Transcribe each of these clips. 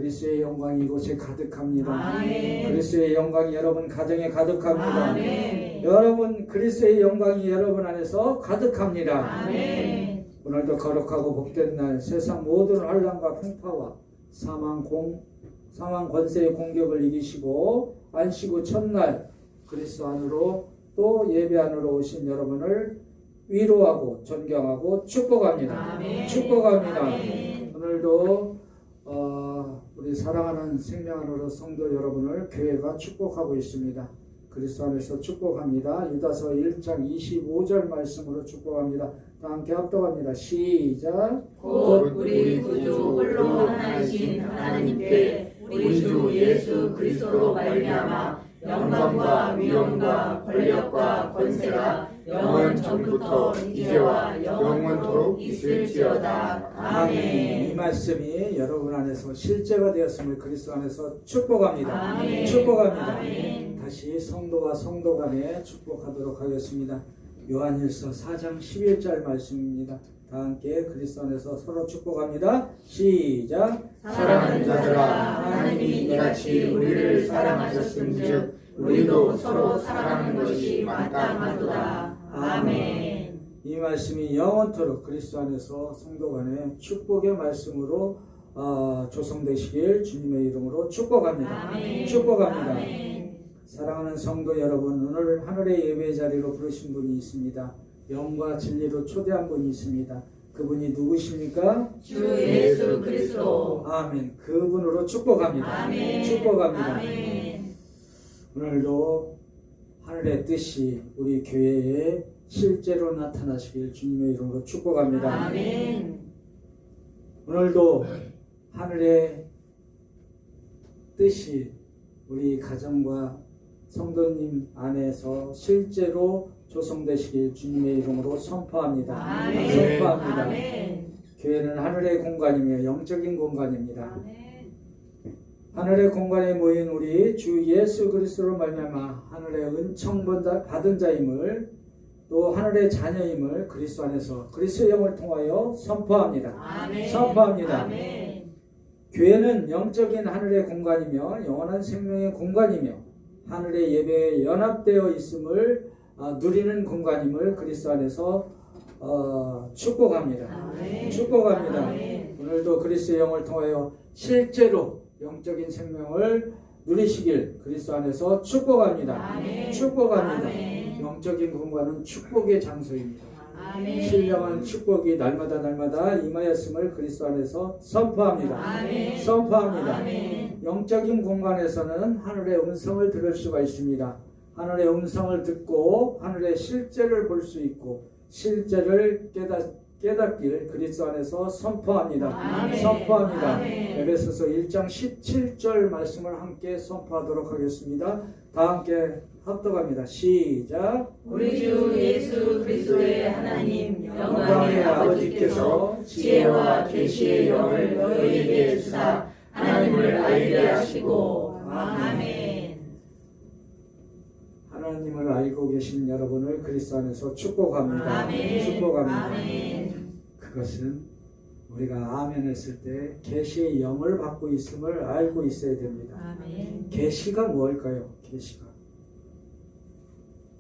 그리스도의 영광이 이곳에 가득합니다. 아멘. 그리스도의 영광이 여러분 가정에 가득합니다. 아멘. 여러분 그리스도의 영광이 여러분 안에서 가득합니다. 아멘. 오늘도 거룩하고 복된 날 세상 모든 환난과 풍파와 사망 권세의 공격을 이기시고 안식 후 첫날 그리스도 안으로 또 예배 안으로 오신 여러분을 위로하고 존경하고 축복합니다. 아멘. 축복합니다. 아멘. 오늘도 우리 사랑하는 생명으로 성도 여러분을 교회가 축복하고 있습니다. 그리스도 안에서 축복합니다. 유다서 1장 25절 말씀으로 축복합니다. 다 함께 합독합니다. 시작. 곧 우리 구주 홀로 하나이신 하나님께 우리 주 예수 그리스도로 말미암아 영광과 위엄과 권력과 권세가 영원 전부터 이제와 영원토록 있을지어다. 아멘. 이 말씀이 여러분 안에서 실제가 되었음을 그리스도 안에서 축복합니다. 아멘. 축복합니다. 아멘. 다시 성도와 성도 간에 축복하도록 하겠습니다. 요한일서 4장 11절 말씀입니다. 다 함께 그리스도 안에서 서로 축복합니다. 시작. 사랑하는 자들아, 하나님이 이같이 우리를 사랑하셨은즉 우리도 서로 사랑하는 것이 마땅하도다. 아멘. 이 말씀이 영원토록 그리스도 안에서 성도 간에 축복의 말씀으로 조성되시길 주님의 이름으로 축복합니다. 아멘. 축복합니다. 아멘. 사랑하는 성도 여러분, 오늘 하늘의 예배 자리로 부르신 분이 있습니다. 영과 진리로 초대한 분이 있습니다. 그분이 누구십니까? 주 예수 그리스도. 아멘. 그분으로 축복합니다. 아멘. 축복합니다. 아멘. 오늘도 하늘의 뜻이 우리 교회에 실제로 나타나시길 주님의 이름으로 축복합니다. 아멘. 오늘도 하늘의 뜻이 우리 가정과 성도님 안에서 실제로 조성되시길 주님의 이름으로 선포합니다. 아멘. 선포합니다. 아멘. 교회는 하늘의 공간이며 영적인 공간입니다. 하늘의 공간에 모인 우리 주 예수 그리스도로 말미암아 하늘의 은총 받은 자임을 또 하늘의 자녀임을 그리스도 안에서 그리스도의 영을 통하여 선포합니다. 아멘. 선포합니다. 아멘. 교회는 영적인 하늘의 공간이며 영원한 생명의 공간이며 하늘의 예배에 연합되어 있음을 누리는 공간임을 그리스도 안에서 축복합니다. 아멘. 축복합니다. 아멘. 오늘도 그리스도의 영을 통하여 실제로 영적인 생명을 누리시길 그리스도 안에서 축복합니다. 아멘. 축복합니다. 아멘. 영적인 공간은 축복의 장소입니다. 아멘. 신령한 축복이 날마다 임하였음을 그리스도 안에서 선포합니다. 아멘. 선포합니다. 아멘. 영적인 공간에서는 하늘의 음성을 들을 수가 있습니다. 하늘의 음성을 듣고 하늘의 실제를 볼 수 있고 실제를 깨닫길 그리스도 안에서 선포합니다. 아멘. 선포합니다. 아멘. 에베소서 1장 17절 말씀을 함께 선포하도록 하겠습니다. 다 함께 합독합니다. 시작. 우리 주 예수 그리스도의 하나님 영광의 아버지께서 지혜와 계시의 영을 너희에게 주사 하나님을 알게 하시고. 아멘. 하나님을 알고 계신 여러분을 그리스도 안에서 축복합니다. 아멘. 축복합니다. 아멘. 그것은 우리가 아멘 했을 때 계시의 영을 받고 있음을 알고 있어야 됩니다. 아멘. 계시가 뭘까요?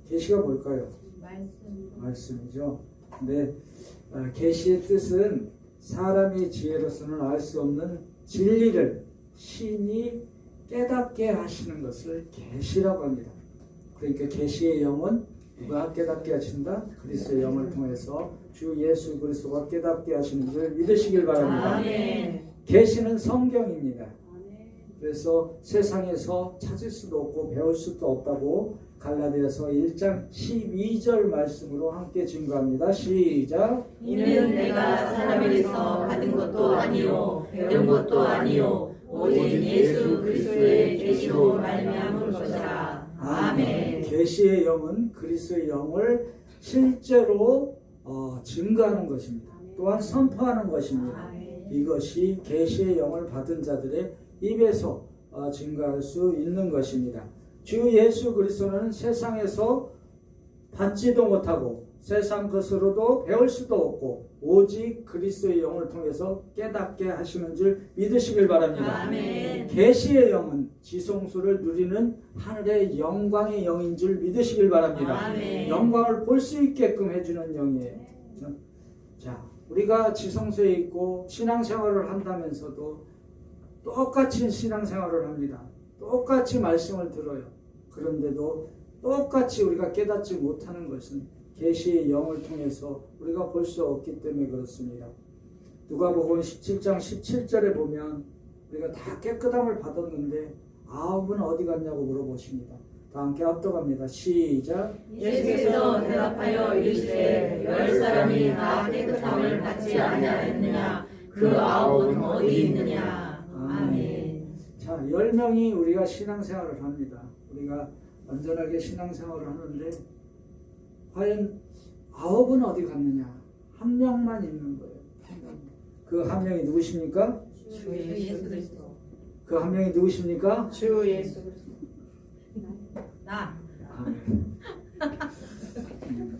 계시가 뭘까요? 말씀이죠. 근데 계시의 뜻은 사람의 지혜로서는 알 수 없는 진리를 신이 깨닫게 하시는 것을 계시라고 합니다. 그러니까 계시의 영은 누가 깨닫게 하신다? 그리스도의 영을 통해서 주 예수 그리스도가 깨닫게 하시는 줄 믿으시길 바랍니다. 아멘. 계시는 성경입니다. 그래서 세상에서 찾을 수도 없고 배울 수도 없다고 갈라디아서 1장 12절 말씀으로 함께 증거합니다. 시작. 이는 내가 사람에게서 받은 것도 아니요 배운 것도 아니요 오직 예수 그리스도의 계시로 말미암은 것이라. 아멘. 계시의 영은 그리스도의 영을 실제로 증거하는 것입니다. 또한 선포하는 것입니다. 이것이 계시의 영을 받은 자들의 입에서 증거할 수 있는 것입니다. 주 예수 그리스도는 세상에서 받지도 못하고 세상 것으로도 배울 수도 없고 오직 그리스도의 영을 통해서 깨닫게 하시는 줄 믿으시길 바랍니다. 아멘. 계시의 영은 지성소를 누리는 하늘의 영광의 영인 줄 믿으시길 바랍니다. 아멘. 영광을 볼 수 있게끔 해주는 영이에요. 자, 우리가 지성소에 있고 신앙생활을 한다면서도 똑같이 신앙생활을 합니다. 똑같이 말씀을 들어요. 그런데도 똑같이 우리가 깨닫지 못하는 것은 계시의 영을 통해서 우리가 볼 수 없기 때문에 그렇습니다. 누가복음 17장 17절에 보면 우리가 다 깨끗함을 받았는데 9은 어디 갔냐고 물어보십니다. 다 함께 합독합니다. 시작. 예수께서 대답하여 이르시되 10사람이 다 깨끗함을 받지 아니하였느냐 그 9은 어디 있느냐. 아멘. 자, 10명이 우리가 신앙생활을 합니다. 우리가 완전하게 신앙생활을 하는데 과연 9은 어디 갔느냐? 한 명만 있는 거예요. 그 한 명이 누구십니까? 주 예수 그리스도. 그 한 명이 누구십니까? 주 예수 그리스도. 나.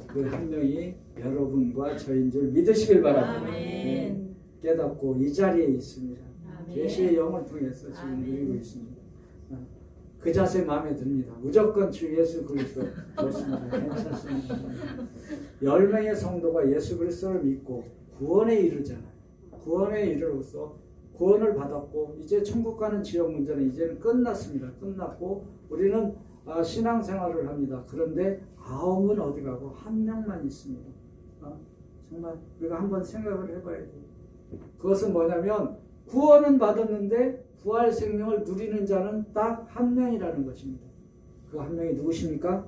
그 한 명이 여러분과 저인 줄 믿으시길 바랍니다. 아멘. 깨닫고 이 자리에 있습니다. 아멘. 계시의 영을 통해서 지금 아멘. 누리고 있습니다. 그 자세 마음에 듭니다. 무조건 주 예수 그리스도 좋습니다. 괜찮습니다. 10명의 성도가 예수 그리스도를 믿고 구원에 이르잖아요. 구원에 이르러서 구원을 받았고 이제 천국 가는 지역 문제는 이제는 끝났습니다. 끝났고 우리는 신앙생활을 합니다. 그런데 9은 어디 가고 한 명만 있습니다. 정말 우리가 한번 생각을 해봐야 돼요. 그것은 뭐냐면 구원은 받았는데 부활 생명을 누리는 자는 딱 한 명이라는 것입니다. 그 한 명이 누구십니까?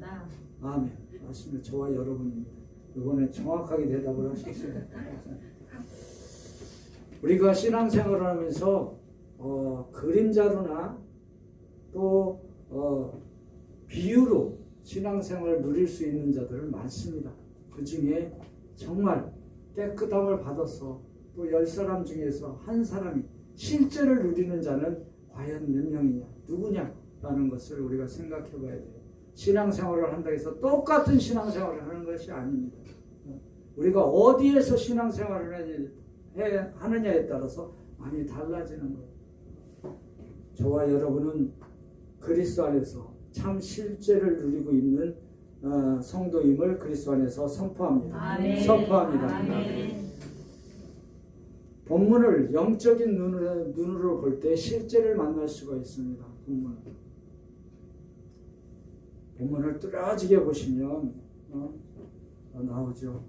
나. 아멘. 맞습니다. 저와 여러분입니다. 이번에 정확하게 대답을 하셨어요. 우리가 신앙생활을 하면서 그림자로나 또 비유로 신앙생활을 누릴 수 있는 자들은 많습니다. 그 중에 정말 깨끗함을 받아서 또 10사람 중에서 한 사람이 실제를 누리는 자는 과연 몇 명이냐, 누구냐라는 것을 우리가 생각해 봐야 돼요. 신앙생활을 한다 해서 똑같은 신앙생활을 하는 것이 아닙니다. 우리가 어디에서 신앙생활을 하느냐에 따라서 많이 달라지는 거예요. 저와 여러분은 그리스도 안에서 참 실제를 누리고 있는 성도임을 그리스도 안에서 선포합니다. 아멘. 선포합니다. 아멘. 본문을 영적인 눈으로 볼 때 실제를 만날 수가 있습니다. 본문을 뚜렷하게 보시면 나오죠.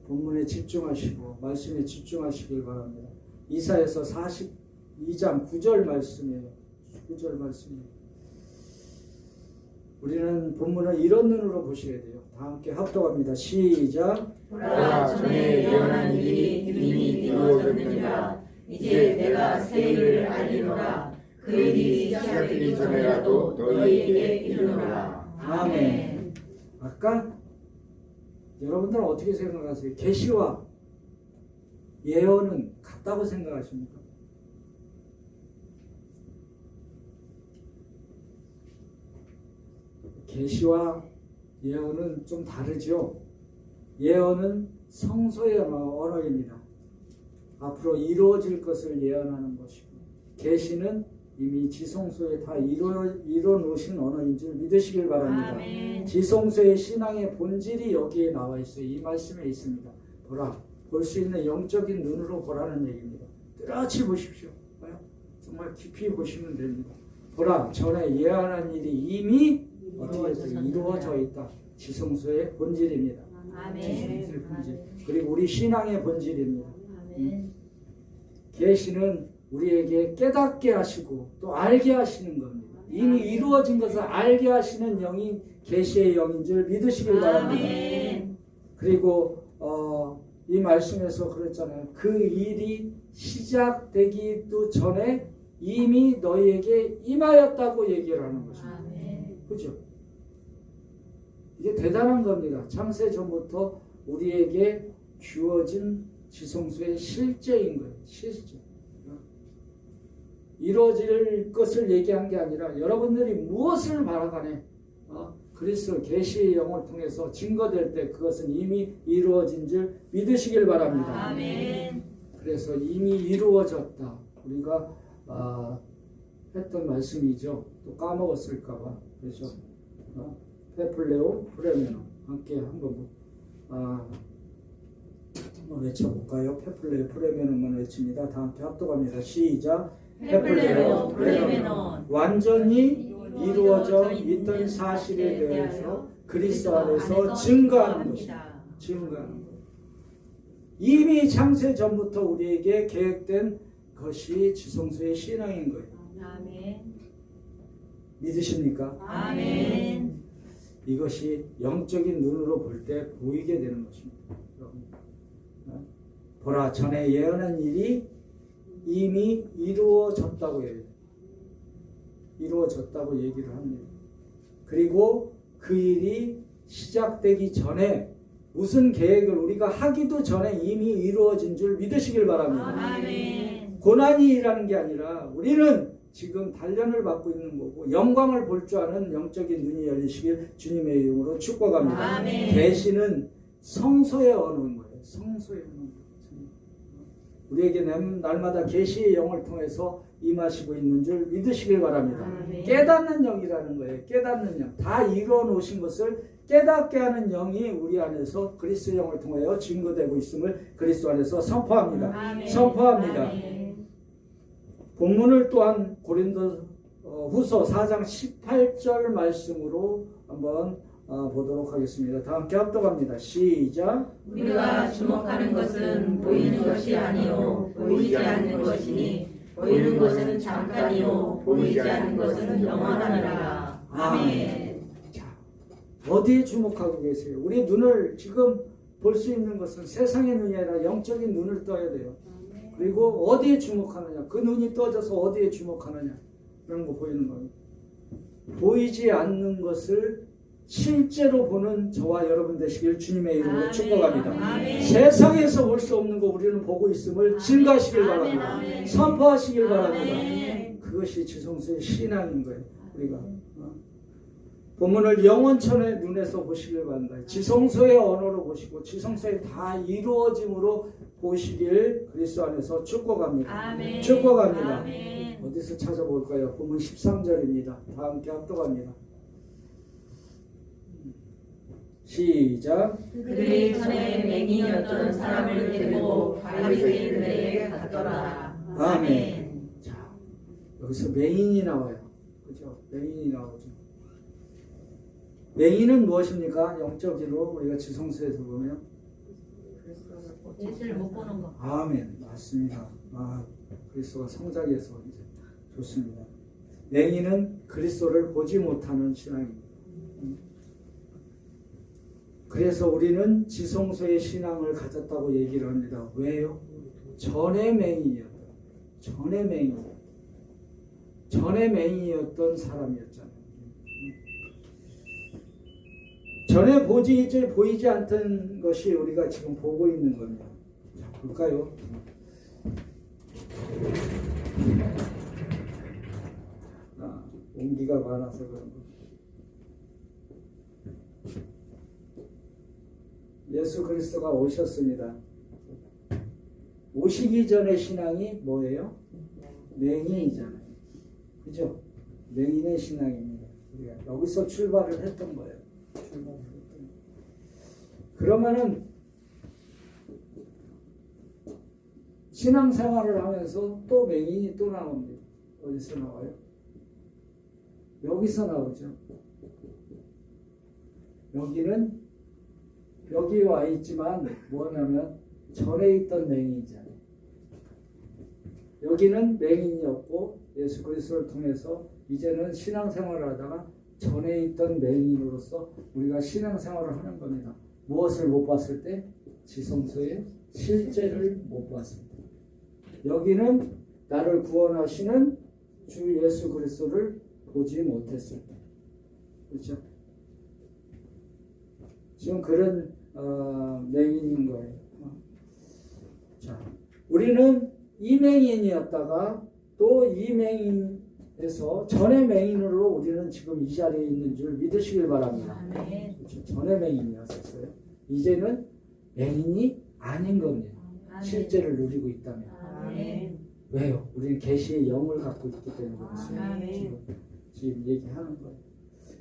본문에 집중하시고 말씀에 집중하시길 바랍니다. 이사야서 42장 9절 말씀이에요. 9절 말씀이에요. 우리는 본문을 이런 눈으로 보셔야 돼요. 다 함께 합독합니다. 시작. 보라 전에 예언한 일이 이미 이루어졌느니라. 이제 내가 새 일을 알리노라. 그 일이 시작되기 전에라도 너희에게 이르노라. 아멘. 아까 여러분들은 어떻게 생각하세요? 계시와 예언은 같다고 생각하십니까? 계시와 예언은 좀 다르죠. 예언은 성소의 언어입니다. 앞으로 이루어질 것을 예언하는 것이고, 계시는 이미 지성소에 다 이뤄 놓으신 언어인 줄 믿으시길 바랍니다. 아멘. 지성소의 신앙의 본질이 여기에 나와 있어요. 이 말씀에 있습니다. 보라, 볼 수 있는 영적인 눈으로 보라는 얘기입니다. 뚜렷이 보십시오. 정말 깊이 보시면 됩니다. 보라, 전에 예언한 일이 이미 어떻게 이루어져 있다. 지성소의 본질입니다. 아멘. 지성소의 본질. 그리고 우리 신앙의 본질입니다. 아멘. 계시는 우리에게 깨닫게 하시고 또 알게 하시는 겁니다. 이미 이루어진 것을 알게 하시는 영이 계시의 영인 줄 믿으시길 바랍니다. 아멘. 그리고 이 말씀에서 그랬잖아요. 그 일이 시작되기도 전에 이미 너희에게 임하였다고 얘기를 하는 것입니다. 아멘. 그죠? 이게 대단한 겁니다. 창세 전부터 우리에게 주어진 지성소의 실제인 거예요. 실제. 이루어질 것을 얘기한 게 아니라 여러분들이 무엇을 바라가네 그리스도 계시의 영을 통해서 증거될 때 그것은 이미 이루어진 줄 믿으시길 바랍니다. 아멘. 그래서 이미 이루어졌다. 우리가 했던 말씀이죠. 또 까먹었을까봐. 그래서 페플레오 프레메노 함께 한번 외쳐볼까요? 페플레오 프레메노만 외칩니다. 다 함께 합독합니다. 시작. 페플레오 프레메논 완전히 이루어져 있던 사실에 대해서 그리스도 안에서 증거하는 것입니다. 증거하는 것. 이미 창세 전부터 우리에게 계획된 것이 지성소의 신앙인 거예요. 아멘. 믿으십니까? 아멘. 이것이 영적인 눈으로 볼 때 보이게 되는 것입니다. 보라, 전에 예언한 일이 이미 이루어졌다고 해요. 이루어졌다고 얘기를 합니다. 그리고 그 일이 시작되기 전에 무슨 계획을 우리가 하기도 전에 이미 이루어진 줄 믿으시길 바랍니다. 아멘. 고난이 일하는 게 아니라 우리는 지금 단련을 받고 있는 거고 영광을 볼 줄 아는 영적인 눈이 열리시길 주님의 이름으로 축복합니다. 아멘. 계시는 성소에 오는 거예요. 성소에 오는 거예요. 우리에게 날마다 계시의 영을 통해서 임하시고 있는 줄 믿으시길 바랍니다. 아멘. 깨닫는 영이라는 거예요. 깨닫는 영. 다 이루어 놓으신 것을 깨닫게 하는 영이 우리 안에서 그리스도 영을 통하여 증거되고 있음을 그리스도 안에서 선포합니다. 아멘. 선포합니다. 아멘. 본문을 또한 고린도 후서 4장 18절 말씀으로 한번 보도록 하겠습니다. 다 함께 합독합니다. 시작. 우리가 주목하는 것은 보이는 것이 아니요 보이지 않는 것이니 보이는 것은 잠깐이요 보이지 않는 것은 영원하니라. 아멘. 자, 어디에 주목하고 계세요? 우리 눈을 지금 볼 수 있는 것은 세상의 눈이 아니라 영적인 눈을 떠야 돼요. 그리고 어디에 주목하느냐? 그 눈이 떠져서 어디에 주목하느냐? 그런 거 보이는 겁니다. 보이지 않는 것을 실제로 보는 저와 여러분 되시길 주님의 이름으로 아멘. 축복합니다. 아멘. 세상에서 볼 수 없는 거 우리는 보고 있음을 증가하시길 아멘. 바랍니다. 아멘. 선포하시길 바랍니다. 아멘. 그것이 지성소의 신앙인 거예요. 우리가 본문을 영원천의 눈에서 보시길 바랍니다. 지성소의 언어로 보시고 지성소에 다 이루어짐으로 보시길 그리스도 안에서 축복합니다. 아멘. 축복합니다. 아멘. 어디서 찾아볼까요? 본문 13절입니다. 다 함께 합독합니다. 시작. 그들이 전에 맹인이었던 사람을 데리고 바리새인들에게 갔더라. 아멘. 자, 여기서 맹인이 나와요. 그죠? 맹인이 나오죠. 맹인은 무엇입니까? 영적으로 우리가 지성소에서 보면 예수를 못 보는 거. 아멘. 맞습니다. 그리스도가 성장해서 이제 좋습니다. 맹인은 그리스도를 보지 못하는 신앙입니다. 그래서 우리는 지성소의 신앙을 가졌다고 얘기를 합니다. 왜요? 전에 맹인이었다. 전에 맹인이었던 사람이었잖아요. 전에 보이지 않던 것이 우리가 지금 보고 있는 겁니다. 자, 볼까요? 온기가 많아서 그런 거. 예수 그리스도가 오셨습니다. 오시기 전의 신앙이 뭐예요? 맹인이잖아요. 그죠? 맹인의 신앙입니다. 우리가 여기서 출발을 했던 거예요. 그러면은 신앙생활을 하면서 또 맹인이 또 나옵니다. 어디서 나와요? 여기서 나오죠. 여기 와 있지만 뭐냐면 전에 있던 맹인이잖아요. 여기는 맹인이었고 예수 그리스도를 통해서 이제는 신앙생활을 하다가 전에 있던 맹인으로서 우리가 신앙생활을 하는 겁니다. 무엇을 못 봤을 때? 지성소의 실제를 못 봤을 때. 여기는 나를 구원하시는 주 예수 그리스도를 보지 못했을 때. 그렇죠? 지금 그런 맹인인 거예요. 자, 우리는 이 맹인이었다가 또 이 맹인 해서 전의 맹인으로 우리는 지금 이 자리에 있는 줄 믿으시길 바랍니다. 아멘. 그렇죠? 전의 맹인이었었어요. 이제는 맹인이 아닌 겁니다. 실제를 누리고 있다면. 아멘. 왜요? 우리는 계시의 영을 갖고 있기 때문에 그렇습니다. 아멘. 지금 얘기하는 거예요.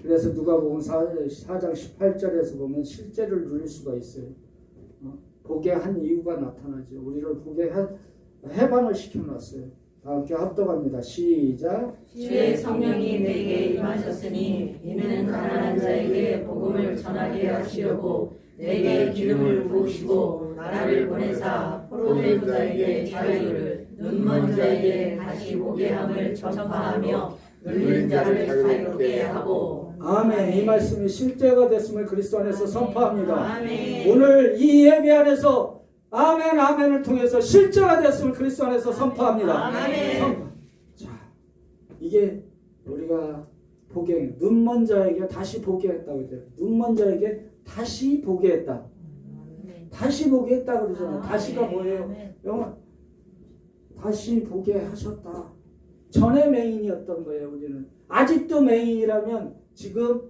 그래서 누가복음 4장 18절에서 보면 실제를 누릴 수가 있어요. 보게 한 이유가 나타나죠. 우리를 보게 해방을 시켜놨어요. 다 함께 합독합니다. 시작. 주의 성령이 내게 임하셨으니 이는 가난한 자에게 복음을 전하게 하시려고 내게 기름을 부으시고 나를 보내사 포로된 자에게 자유를 눈먼 자에게 다시 보게 함을 전파하며 눌린 자를 자유롭게 하고. 아멘. 이 말씀이 실제가 됐음을 그리스도 안에서 선포합니다. 아멘. 오늘 이 예배 안에서 아멘 아멘을 통해서 실제가 됐음을 그리스도 안에서 선포합니다. 아멘. 자, 이게 우리가 보게 눈먼 자에게 다시 보게 했다고 했죠. 눈먼 자에게 다시 보게 했다. 다시 보게 했다 그러잖아요. 다시가 뭐예요? 영원 다시 보게 하셨다. 전에 맹인이었던 거예요. 우리는 아직도 맹인이라면 지금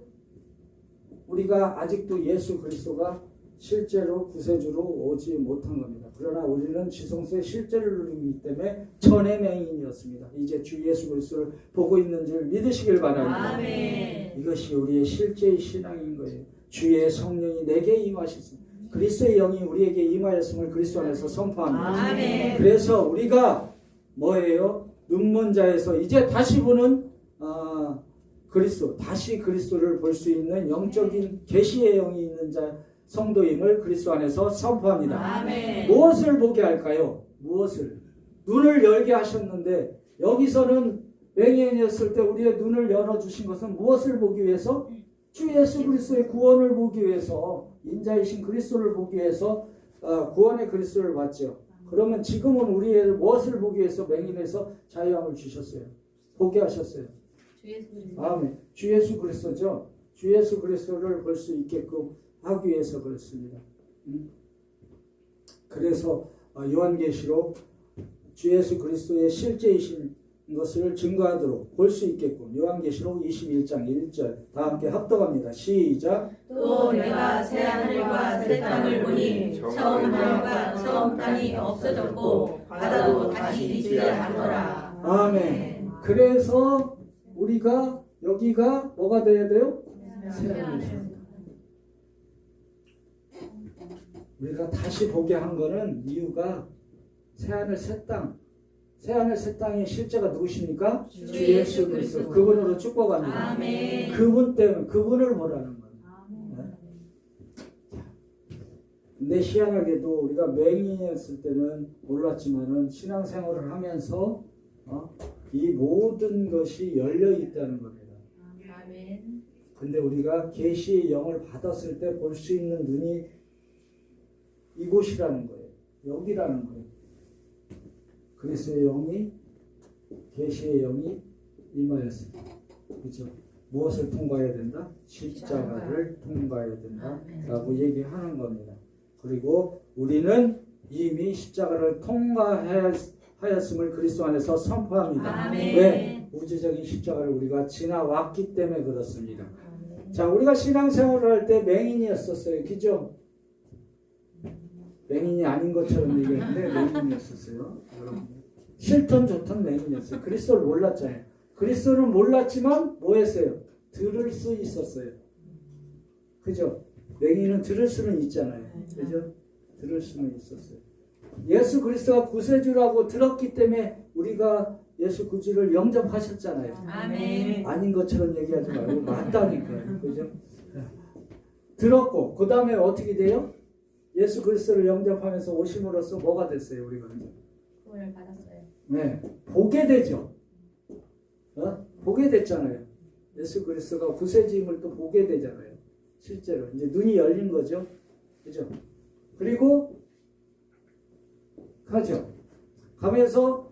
우리가 아직도 예수 그리스도가 실제로 구세주로 오지 못한 겁니다. 그러나 우리는 지성소의 실제를 누리기 때문에 전의 맹인이었습니다. 이제 주 예수 그리스도를 보고 있는 줄 믿으시길 바랍니다. 아멘. 이것이 우리의 실제의 신앙인 거예요. 주의 성령이 내게 임하셨습니다. 그리스도의 영이 우리에게 임하였음을 그리스도 안에서 선포합니다. 아멘. 그래서 우리가 뭐예요? 눈먼 자에서 이제 다시 보는 그리스도, 다시 그리스도를 볼 수 있는 영적인 계시의 영이 있는 자 성도임을 그리스도 안에서 선포합니다. 아멘. 무엇을 보게 할까요? 무엇을? 눈을 열게 하셨는데 여기서는 맹인이었을 때 우리의 눈을 열어주신 것은 무엇을 보기 위해서? 주 예수 그리스도의 구원을 보기 위해서, 인자이신 그리스도를 보기 위해서 구원의 그리스도를 봤죠. 그러면 지금은 우리의 무엇을 보기 위해서 맹인에서 자유함을 주셨어요? 보게 하셨어요. 주 예수 그리스도. 아멘. 주 예수 그리스도죠. 주 예수 그리스도를 볼 수 있게끔 하기 위해서 그렇습니다. 그래서 요한계시록 주 예수 그리스도의 실제이신 것을 증거하도록 볼 수 있게끔 요한계시록 21장 1절 다 함께 합독합니다. 시작. 또 내가 새 하늘과 새 땅을 보니 처음 하늘과 처음 땅이 없어졌고 바다도 다시 있지 않더라. 아멘. 그래서 우리가 여기가 뭐가 돼야 돼요? 새 하늘. 우리가 다시 보게 한 거는 이유가 새하늘 새 땅. 새하늘 새 땅의 실제가 누구십니까? 주 주 예수 그리스도. 그분으로 축복합니다. 아멘. 그분 때문에 그분을 보라는 거예요. 근데 희한하게도 우리가 맹인이었을 때는 몰랐지만은 신앙생활을 하면서 이 모든 것이 열려 있다는 겁니다. 아멘. 근데 우리가 계시의 영을 받았을 때 볼 수 있는 눈이 이곳이라는 거예요. 여기라는 거예요. 그리스도의 영이, 계시의 영이 임하였습니다. 그렇죠? 무엇을 통과해야 된다? 십자가를 통과해야 된다 라고 얘기하는 겁니다. 그리고 우리는 이미 십자가를 통과하였음을 그리스도 안에서 선포합니다. 아멘. 왜? 우주적인 십자가를 우리가 지나왔기 때문에 그렇습니다. 자, 우리가 신앙생활을 할 때 맹인이었었어요. 그죠? 맹인이 아닌 것처럼 얘기했는데 맹인이었었어요. 여러분. 싫던 좋던 맹인이었어요. 그리스도를 몰랐잖아요. 그리스도는 몰랐지만 뭐 했어요? 들을 수 있었어요. 그죠? 맹인은 들을 수는 있잖아요. 그죠? 들을 수는 있었어요. 예수 그리스도가 구세주라고 들었기 때문에 우리가 예수 구주를 영접하셨잖아요. 아멘. 아닌 것처럼 얘기하지 말고 맞다니까요. 그죠? 들었고 그 다음에 어떻게 돼요? 예수 그리스도를 영접하면서 오심으로써 뭐가 됐어요? 우리가 구원을 받았어요. 네, 보게 되죠. 보게 됐잖아요. 예수 그리스도가 구세주임을 또 보게 되잖아요. 실제로 이제 눈이 열린 거죠. 그죠? 그리고 가죠. 가면서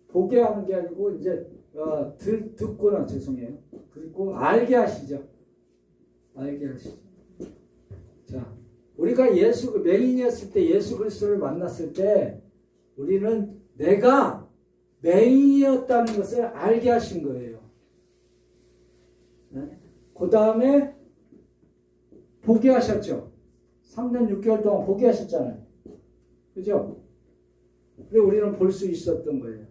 보게 하는 게 아니고 이제 듣거나 죄송해요. 그리고 알게 하시죠. 알게 하시죠. 자, 우리가 맹인이었을 때 예수 그리스도를 만났을 때 우리는 내가 맹인이었다는 것을 알게 하신 거예요. 네? 그 다음에 보게 하셨죠. 3년 6개월 동안 보게 하셨잖아요. 그죠? 근데 우리는 볼 수 있었던 거예요.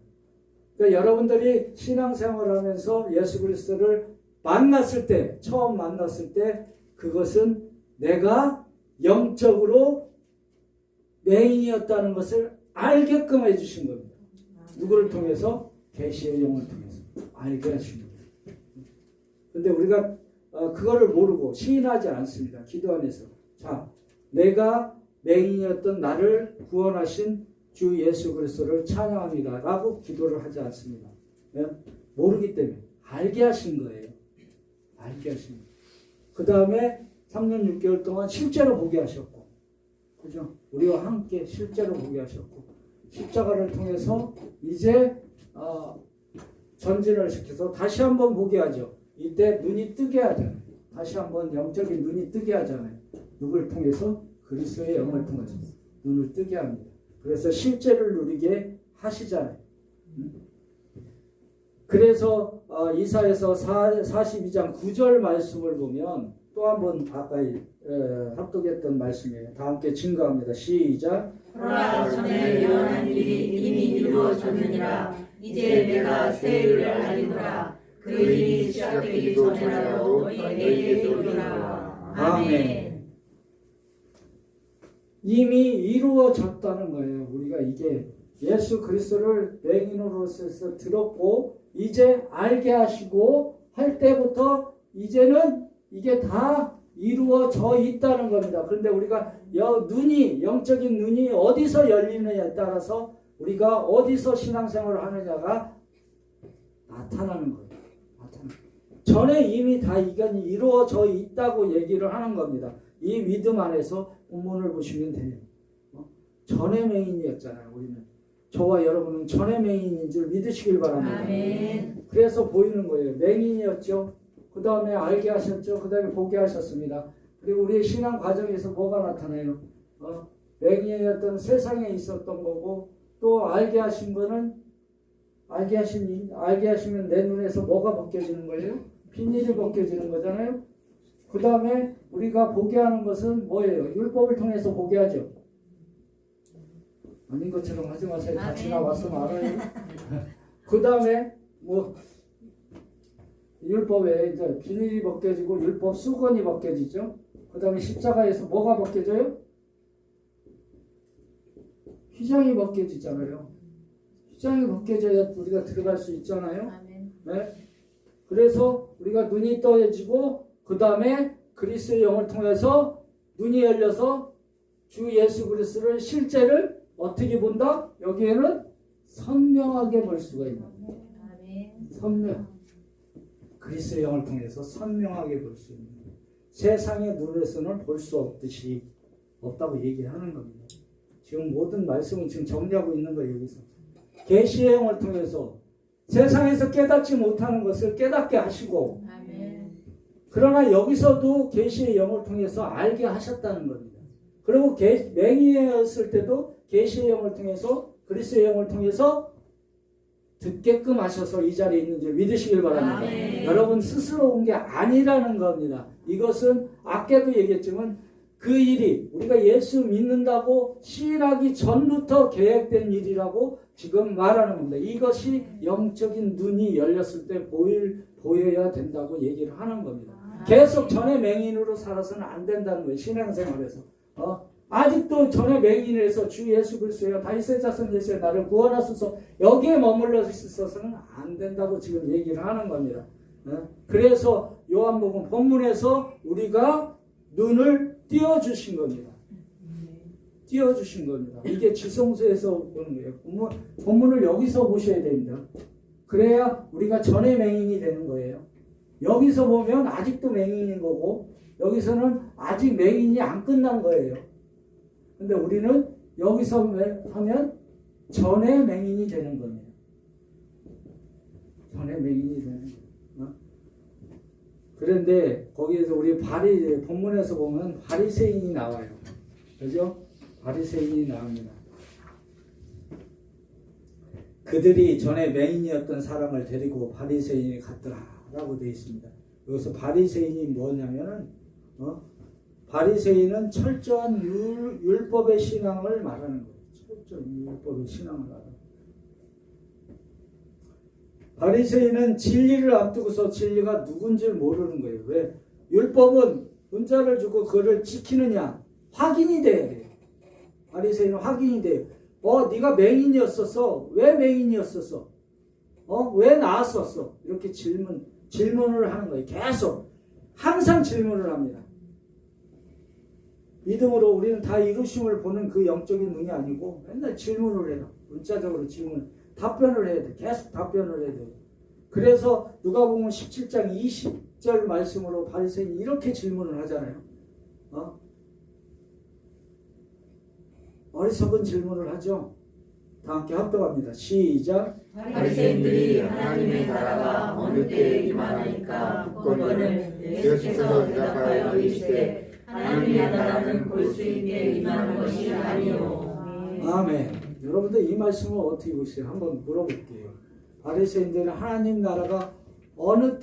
그러니까 여러분들이 신앙생활을 하면서 예수 그리스도를 만났을 때, 처음 만났을 때 그것은 내가 영적으로 맹인이었다는 것을 알게끔 해주신 겁니다. 누구를 통해서? 계시의 영을 통해서 알게 하신 겁니다. 근데 우리가 그거를 모르고 시인하지 않습니다. 기도 안에서. 자, 내가 맹인이었던 나를 구원하신 주 예수 그리스도를 찬양합니다 라고 기도를 하지 않습니다. 네? 모르기 때문에 알게 하신 거예요. 알게 하신 거예요. 그 다음에 3년 6개월 동안 실제로 보게 하셨고, 그죠? 우리와 함께 실제로 보게 하셨고, 십자가를 통해서 이제 전진을 시켜서 다시 한번 보게 하죠. 이때 눈이 뜨게 하잖아요. 다시 한번 영적인 눈이 뜨게 하잖아요. 누굴 통해서? 그리스도의 영을 통해서 눈을 뜨게 합니다. 그래서 실제를 누리게 하시잖아요. 그래서 이사야서 42장 9절 말씀을 보면 또 한 번 아까 합독했던 말씀이에요. 다 함께 증거합니다. 시작. 그러나 전에 예언한 일이 이미 이루어졌느니라. 이제 내가 새 일을 알리노라. 그 일이 시작되기 전에라도 너희에게 이르리라. 아멘. 이미 이루어졌다는 거예요. 우리가 이게 예수 그리스도를 맹인으로서 들었고 이제 알게 하시고 할 때부터 이제는 이게 다 이루어져 있다는 겁니다. 그런데 우리가 영적인 눈이 어디서 열리느냐에 따라서 우리가 어디서 신앙생활을 하느냐가 나타나는 거예요. 전에 이미 다 이건 이루어져 있다고 얘기를 하는 겁니다. 이 믿음 안에서 본문을 보시면 돼요. 전의 맹인이었잖아요. 우리는 저와 여러분은 전의 맹인인 줄 믿으시길 바랍니다. 아멘. 그래서 보이는 거예요. 맹인이었죠. 그 다음에 알게 하셨죠. 그 다음에 보게 하셨습니다. 그리고 우리의 신앙 과정에서 뭐가 나타나요? 맹인이었던 세상에 있었던 거고 또 알게 하신 거는 알게 하시면 내 눈에서 뭐가 벗겨지는 거예요? 비닐이 벗겨지는 거잖아요. 그 다음에 우리가 보게 하는 것은 뭐예요? 율법을 통해서 보게 하죠. 아닌 것처럼 하지 마세요. 다 지나와서 알아요. 그 다음에 율법에 이제 비닐이 벗겨지고 율법 수건이 벗겨지죠. 그 다음에 십자가에서 뭐가 벗겨져요? 휘장이 벗겨지잖아요. 휘장이 벗겨져야 우리가 들어갈 수 있잖아요. 네? 그래서 우리가 눈이 떠지고 그 다음에 그리스도의 영을 통해서 눈이 열려서 주 예수 그리스도를 실제를 어떻게 본다? 여기에는 선명하게 볼 수가 있는 거예요. 선명. 그리스도의 영을 통해서 선명하게 볼 수 있는 거예요. 세상의 눈에서는 볼 수 없듯이 없다고 얘기하는 겁니다. 지금 모든 말씀은 지금 정리하고 있는 거예요. 여기서 계시의 영을 통해서 세상에서 깨닫지 못하는 것을 깨닫게 하시고 그러나 여기서도 계시의 영을 통해서 알게 하셨다는 겁니다. 그리고 맹인이었을 때도 계시의 영을 통해서 그리스도의 영을 통해서 듣게끔 하셔서 이 자리에 있는 줄 믿으시길 바랍니다. 여러분 스스로 온 게 아니라는 겁니다. 이것은 아까도 얘기했지만 그 일이 우리가 예수 믿는다고 시인하기 전부터 계획된 일이라고 지금 말하는 겁니다. 이것이 영적인 눈이 열렸을 때 보여야 된다고 얘기를 하는 겁니다. 계속 전에 맹인으로 살아서는 안 된다는 거예요. 신앙생활에서. 아직도 전에 맹인에서 주 예수 그리스도여 다윗의 자손 예수여 나를 구원하소서 여기에 머물러 있어서는 안 된다고 지금 얘기를 하는 겁니다. 그래서 요한복음 본문에서 우리가 눈을 띄워주신 겁니다. 띄워주신 겁니다. 이게 지성소에서 보는 거예요. 본문을 여기서 보셔야 됩니다. 그래야 우리가 전에 맹인이 되는 거예요. 여기서 보면 아직도 맹인인 거고 여기서는 아직 맹인이 안 끝난 거예요. 근데 우리는 여기서 하면 전에 맹인이 되는 겁니다. 전에 맹인이 되는 거예요. 그런데 거기에서 우리 본문에서 보면 바리새인이 나와요. 그죠? 바리새인이 나옵니다. 그들이 전에 맹인이었던 사람을 데리고 바리새인이 갔더라라고 되어 있습니다. 여기서 바리새인이 뭐냐면은 바리새인은 철저한 율법의 신앙을 말하는 거예요. 철저한 율법의 신앙을 말하는 거예요. 바리새인은 진리를 앞두고서 진리가 누군지를 모르는 거예요. 왜? 율법은 은자를 주고 그거를 지키느냐 확인이 돼야 돼요. 바리새인은 확인이 돼요. 네가 맹인이었었어. 왜 맹인이었었어? 왜 나았었어? 이렇게 질문을 하는 거예요. 계속 항상 질문을 합니다. 믿음으로 우리는 다 이루심을 보는 그 영적인 눈이 아니고 맨날 질문을 해요. 문자적으로 답변을 해야 돼. 계속 답변을 해야 돼. 그래서 누가복음 17장 20절 말씀으로 바리새인이 이렇게 질문을 하잖아요. 어리석은 질문을 하죠. 다 함께 합독합니다. 시작. 바리새인들이 하나님의 나라가 어느 때에 임하나이까 묻거늘 예수께서 대답하여 이르시되 하나님의 나라는 볼 수 있게 임하는 것이 아니요. 아멘. 여러분들 이 말씀을 어떻게 보세요? 한번 물어볼게요. 바리새인들은 하나님 나라가 어느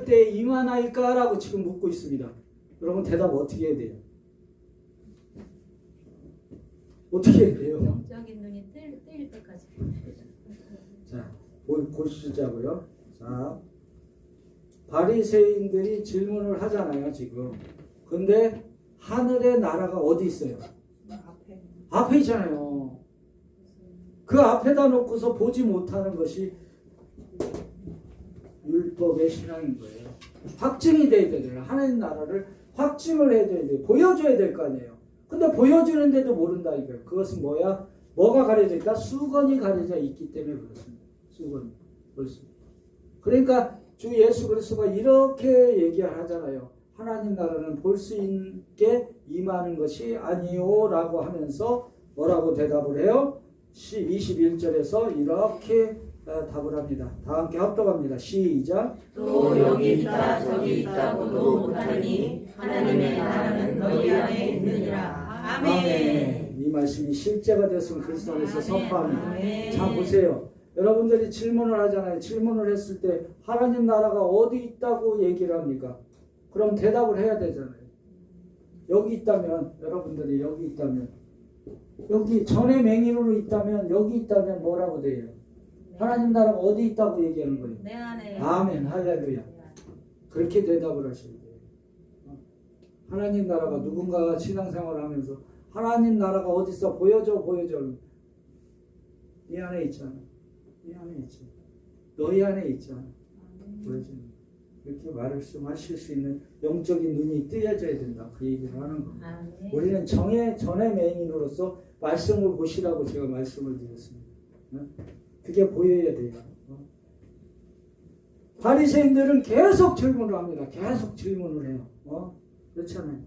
때에 임하나이까? 라고 지금 묻고 있습니다. 여러분 대답 어떻게 해야 돼요? 어떻게 해야 돼요? 영적인 눈이 뜨일 때까지. 자, 보시자고요. 자, 바리새인들이 질문을 하잖아요, 지금. 근데 하늘의 나라가 어디 있어요? 앞에 있잖아요. 그 앞에다 놓고서 보지 못하는 것이 율법의 신앙인 거예요. 확증이 돼야 돼요. 하나님 나라를 확증을 해줘야 돼요. 보여줘야 될 거 아니에요. 근데 보여주는데도 모른다 이거예요. 그것은 뭐야? 뭐가 가려져 있다? 수건이 가려져 있기 때문에 그렇습니다. 수건이. 그렇습니다. 그러니까 주 예수 그리스도가 이렇게 얘기하잖아요. 하나님 나라는 볼 수 있게 임하는 것이 아니요 라고 하면서 뭐라고 대답을 해요? 21절에서 이렇게 답을 합니다. 다 함께 합독합니다. 시작. 또 여기 있다 저기 있다고도 못하니 하나님의 나라는 너희 안에 있느니라. 아멘. 이 말씀이 실제가 됐으면 그리스도 안에서 선포합니다. 아멘. 자 보세요. 여러분들이 질문을 하잖아요. 질문을 했을 때 하나님 나라가 어디 있다고 얘기를 합니까? 그럼 대답을 해야 되잖아요. 여기 있다면 여러분들이 여기 있다면 여기 전에 맹인으로 있다면 여기 있다면 뭐라고 돼요? 하나님 나라가 어디 있다고 얘기하는 거예요? 내 안에. 아멘 할렐루야. 그렇게 대답을 하셔야 돼요. 하나님 나라가 누군가가 신앙생활을 하면서 하나님 나라가 어디 있어? 보여줘. 네 안에 있잖아. 네 안에 있지. 너희 안에 있잖아. 보여주는. 이렇게 말씀하실 수 있는 영적인 눈이 뜨여져야 된다. 그 얘기를 하는 겁니다. 우리는 전의 맹인으로서 말씀을 보시라고 제가 말씀을 드렸습니다. 그게 보여야 돼요. 바리새인들은 계속 질문을 합니다. 계속 질문을 해요. 그렇잖아요.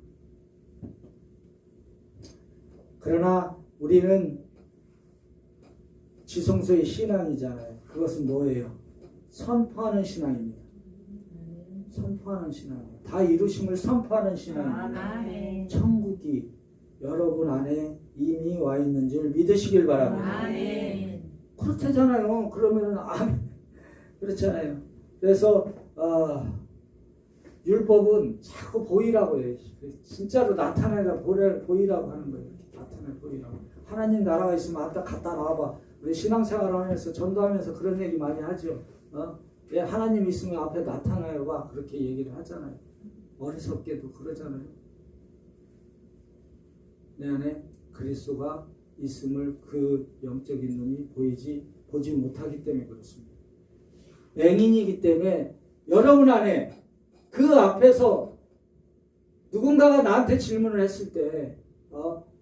그러나 우리는 지성소의 신앙이잖아요. 그것은 뭐예요? 선포하는 신앙입니다. 선포하는 신앙이에요. 다 이루심을 선포하는 신앙입니다. 천국이 여러분 안에 이미 와 있는 줄 믿으시길 바랍니다. 아멘. 그렇다잖아요. 그러면은 아멘. 그렇잖아요. 그래서 율법은 자꾸 보이라고 해요. 진짜로 나타내라 보이라고 하는 거예요. 나타내 보이라고. 하나님 나라가 있으면 아따 갖다 놔봐. 우리 신앙생활 하면서 전도하면서 그런 얘기 많이 하죠. 예, 하나님 있으면 앞에 나타나요 봐. 그렇게 얘기를 하잖아요. 어리석게도 그러잖아요. 내 안에 그리스도가 있음을 그 영적인 눈이 보지 못하기 때문에 그렇습니다. 맹인이기 때문에 여러분 안에 그 앞에서 누군가가 나한테 질문을 했을 때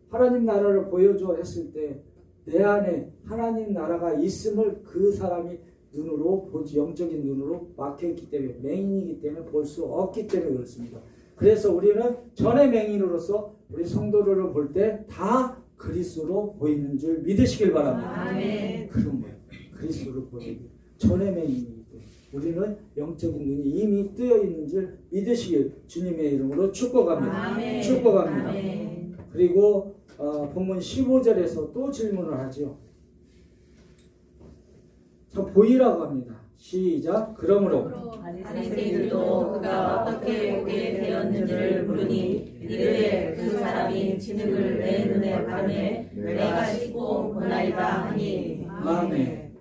하나님 나라를 보여줘 했을 때 내 안에 하나님 나라가 있음을 그 사람이 눈으로 보지 영적인 눈으로 막혀있기 때문에 맹인이기 때문에 볼 수 없기 때문에 그렇습니다. 그래서 우리는 전의 맹인으로서 우리 성도들을 볼 때 다 그리스도로 보이는 줄 믿으시길 바랍니다. 아멘. 그런 거예요. 그리스도로 보이는 전의 맹인이기 때문에 우리는 영적인 눈이 이미 뜨여 있는 줄 믿으시길 주님의 이름으로 축복합니다. 아멘. 축복합니다. 아멘. 그리고 본문 15절에서 또 질문을 하죠. 자, 보이라고 합니다. 시작. 그러므로 바리새인들도 그가 어떻게 보게 되었는지를 물으니 이르되 그 사람이 진흙을 내 눈에 바르매 내가 씻고 보나이다 하니. 아멘.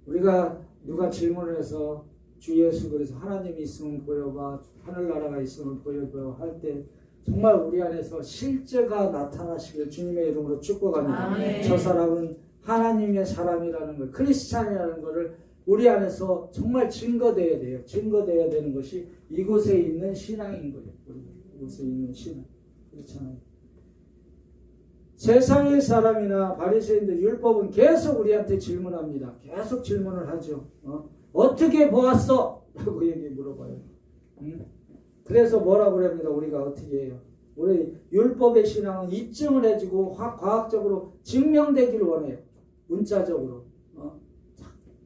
우리가 누가 질문을 해서 주 예수 그래서 하나님이 있으면 보여봐, 하늘나라가 있으면 보여봐 할 때 정말 우리 안에서 실제가 나타나시길 주님의 이름으로 축복합니다. 아멘. 저 사람은 하나님의 사람이라는 걸, 크리스찬이라는 것을 우리 안에서 정말 증거되어야 돼요. 증거되어야 되는 것이 이곳에 있는 신앙인 거예요. 이곳에 있는 신앙. 그렇잖아요. 세상의 사람이나 바리새인들 율법은 계속 우리한테 질문합니다. 계속 질문을 하죠. 어떻게 보았어? 라고 얘기 물어봐요. 그래서 뭐라고 그럽니다. 우리가 어떻게 해요? 우리 율법의 신앙은 입증을 해주고 과학적으로 증명되기를 원해요. 문자적으로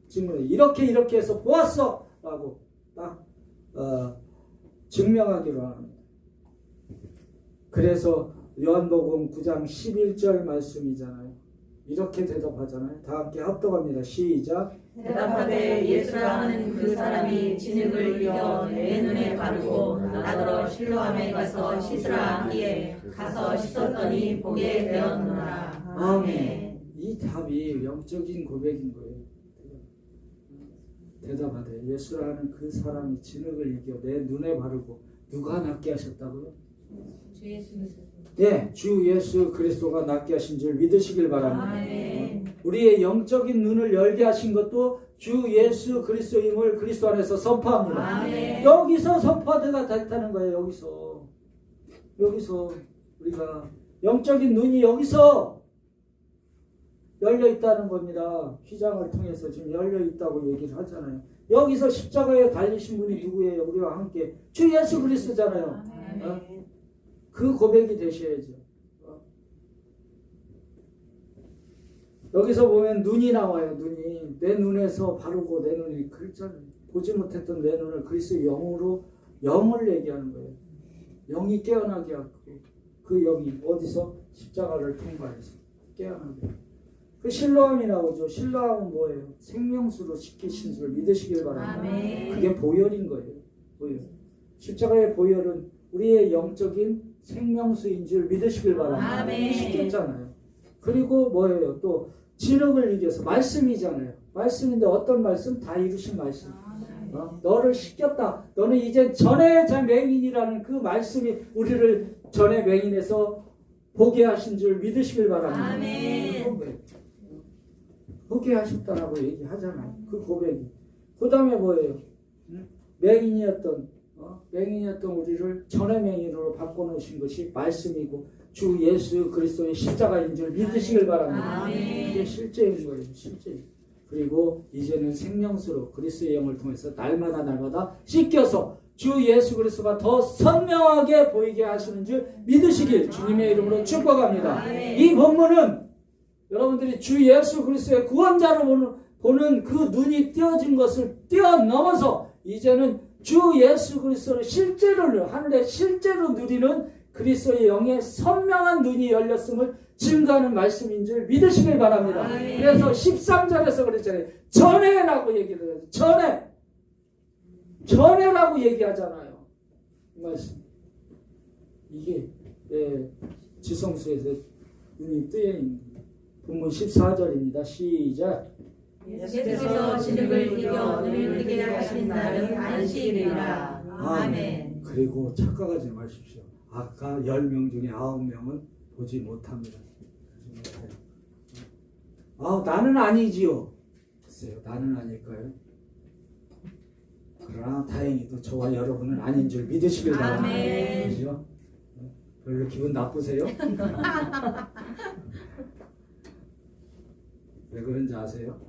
증명해. 이렇게 해서 보았어! 라고 딱 증명하기로 합니다. 그래서 요한복음 9장 11절 말씀이잖아요. 이렇게 대답하잖아요. 다 함께 합독합니다. 시작. 대답하되 예수라 하는 그 사람이 진흙을 이겨 내 눈에 바르고 나더러 실로암에 가서 씻으라 하기에 가서 씻었더니 보게 되었노라. 아멘. 이 답이 영적인 고백인 거예요. 대답하되 예수라 하는 그 사람이 진흙을 이겨 내 눈에 바르고 누가 낫게 하셨다고요? 주 예수 그리스도. 네, 주 예수 그리스도가 낫게 하신 줄 믿으시길 바랍니다. 아멘. 우리의 영적인 눈을 열게 하신 것도 주 예수 그리스도임을 그리스도 안에서 선포합니다. 아멘. 여기서 선포가 됐다는 거예요. 여기서 우리가 영적인 눈이 여기서 열려 있다는 겁니다. 휘장을 통해서 지금 열려 있다고 얘기를 하잖아요. 여기서 십자가에 달리신 분이 누구예요? 우리와 함께 주 예수 그리스도잖아요. 그 고백이 되셔야죠. 여기서 보면 눈이 나와요. 눈이 내 눈에서 바르고 내 눈이 글자를 보지 못했던 내 눈을 그리스도의 영을 얘기하는 거예요. 영이 깨어나게 하고 그 영이 어디서 십자가를 통과해서 깨어나게. 그 실로암이 나오죠. 실로암은 뭐예요? 생명수로 시키신 줄 믿으시길 바랍니다. 아멘. 그게 보혈인 거예요. 보혈. 십자가의 보혈은 우리의 영적인 생명수인 줄 믿으시길 바랍니다. 아멘. 시켰잖아요. 그리고 뭐예요? 또 진흙을 이겨서 말씀이잖아요. 말씀인데 어떤 말씀? 다 이루신 말씀. 너를 시켰다. 너는 이제 전에 맹인이라는 그 말씀이 우리를 전에 맹인에서 보게 하신 줄 믿으시길 바랍니다. 아멘. 보게 하셨다라고 얘기하잖아요. 그 고백이. 그 다음에 뭐예요? 맹인이었던 우리를 전의 맹인으로 바꿔놓으신 것이 말씀이고 주 예수 그리스도의 십자가인 줄 믿으시길 바랍니다. 아멘. 이게 실제인 거예요. 실제. 그리고 이제는 생명수로 그리스도의 영을 통해서 날마다 씻겨서 주 예수 그리스도가 더 선명하게 보이게 하시는 줄 믿으시길 주님의 이름으로 축복합니다. 아멘. 이 본문은 여러분들이 주 예수 그리스도의 구원자로 보는 그 눈이 띄어진 것을 뛰어넘어서 이제는 주 예수 그리스도를 실제로 하늘에 실제로 누리는 그리스도의 영의 선명한 눈이 열렸음을 증거하는 말씀인 줄 믿으시길 바랍니다. 아멘. 그래서 13절에서 그랬잖아요. 전에라고 얘기를 해요. 전에라고 얘기하잖아요. 이 말씀. 이게 지성수에서 눈이 뜨여 있는 본문 14절입니다. 시작. 예수께서 진흙을 이겨 눈을 뜨게 하신 날은 안식일이라. 아멘. 그리고 착각하지 마십시오. 아까 10명 중에 9명은 보지 못합니다. 나는 아니지요. 글쎄요, 나는 아닐까요? 그러나 다행히도 저와 여러분은 아닌 줄 믿으시길 바랍니다. 아멘. 그죠? 별로 기분 나쁘세요? 왜 그런지 아세요?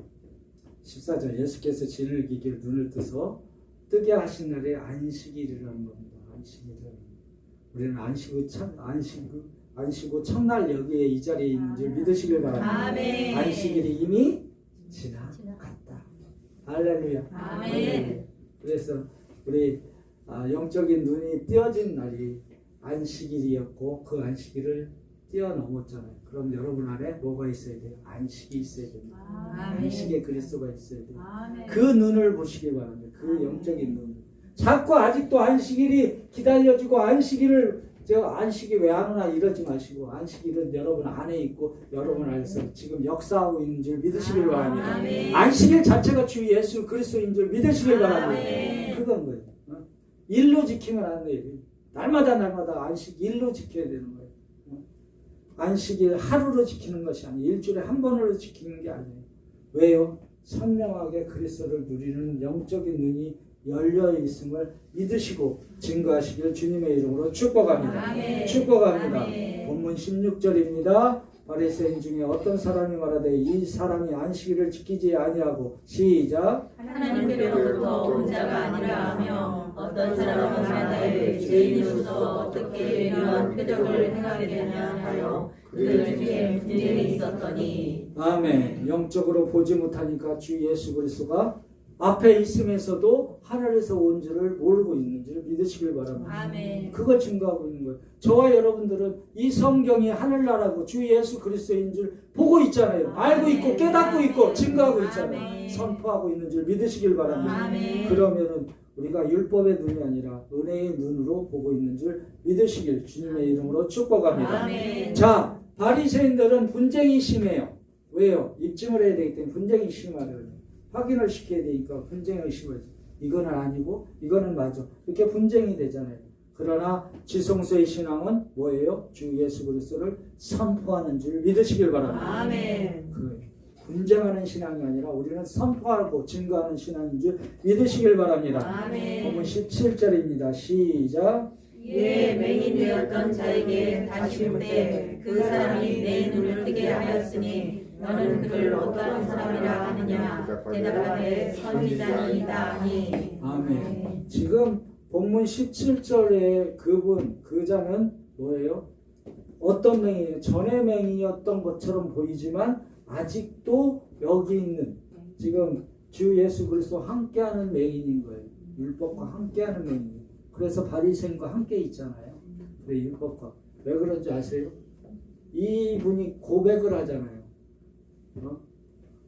14절 예수께서 진을 기기를 눈을 뜨서 뜨게 하신 날에 안식일이라는 겁니다. 안식일이라는. 우리는 안식후 첫날 여기에 이 자리에 있는 줄 믿으시길 바랍니다. 아멘. 안식일이 이미 지나갔다. 할렐루야. 아멘. 그래서 우리 영적인 눈이 띄어진 날이 안식일이었고 그 안식일을 뛰어넘었잖아요. 그럼 여러분 안에 뭐가 있어야 돼요? 안식이 있어야 됩니다. 안식에 그리스도가 있어야 돼요. 아멘. 그 눈을 보시기 바랍니다. 그 영적인 눈. 자꾸 아직도 안식일이 기다려지고 안식이 왜 안 오나 이러지 마시고 안식일은 여러분 안에 있고 여러분 안에서 지금 역사하고 있는 줄 믿으시길 바랍니다. 아멘. 안식일 자체가 주 예수 그리스도인 줄 믿으시길 바랍니다. 아멘. 그건 거예요. 일로 지키면 안 돼요. 날마다 안식 일로 지켜야 되는 거예요. 안식일 하루로 지키는 것이 아니에요. 일주일에 한 번으로 지키는 게 아니에요. 왜요? 선명하게 그리스도를 누리는 영적인 눈이 열려 있음을 믿으시고 증거하시길 주님의 이름으로 축복합니다. 아멘. 축복합니다. 아멘. 본문 16절입니다. 바리새인 중에 어떤 사람이 말하되 이 사람이 안식일을 지키지 아니하고 시작 하나님께로부터 온 자가 아니라 하며 어떤 사람은 말하되 죄인으로서 어떻게 이러한 표적을 행하게 되냐 하여 그들 중에 분쟁이 있었더니 아멘. 영적으로 보지 못하니까 주 예수 그리스도가 앞에 있으면서도 하늘에서 온 줄을 모르고 있는 줄 믿으시길 바랍니다. 아멘. 그걸 증거하고 있는 거예요. 저와 여러분들은 이 성경이 하늘나라고 주 예수 그리스도인 줄 보고 있잖아요. 알고 있고 깨닫고 있고 증거하고 있잖아요. 아멘. 선포하고 있는 줄 믿으시길 바랍니다. 아멘. 그러면은 우리가 율법의 눈이 아니라 은혜의 눈으로 보고 있는 줄 믿으시길 주님의 이름으로 축복합니다. 아멘. 자, 바리새인들은 분쟁이 심해요. 왜요? 입증을 해야 되기 때문에 분쟁이 심하래요. 확인을 시켜야 되니까 분쟁을 심하지. 이거는 아니고 이거는 맞아. 이렇게 분쟁이 되잖아요. 그러나 지성소의 신앙은 뭐예요? 주 예수 그리스도를 선포하는 줄 믿으시길 바랍니다. 아멘. 그 분쟁하는 신앙이 아니라 우리는 선포하고 증거하는 신앙인 줄 믿으시길 바랍니다. 아멘. 본문 17절입니다. 시작. 이에 맹인 되었던 자에게 다시 묻되 그 사람이 내 눈을 뜨게 하였으니 너는 그를 어떠한 사람이라 하느냐 대답하되 선지자니이다 하니. 아멘. 지금 본문 17절에 그 자는 뭐예요? 어떤 맹인이에요? 전에 맹인이었던 것처럼 보이지만 아직도 여기 있는 지금 주 예수 그리스도 함께하는 맹인인 거예요. 율법과 함께하는 맹인. 그래서 바리새인과 함께 있잖아요. 그래 율법과 왜 그런지 아세요? 이분이 고백을 하잖아요.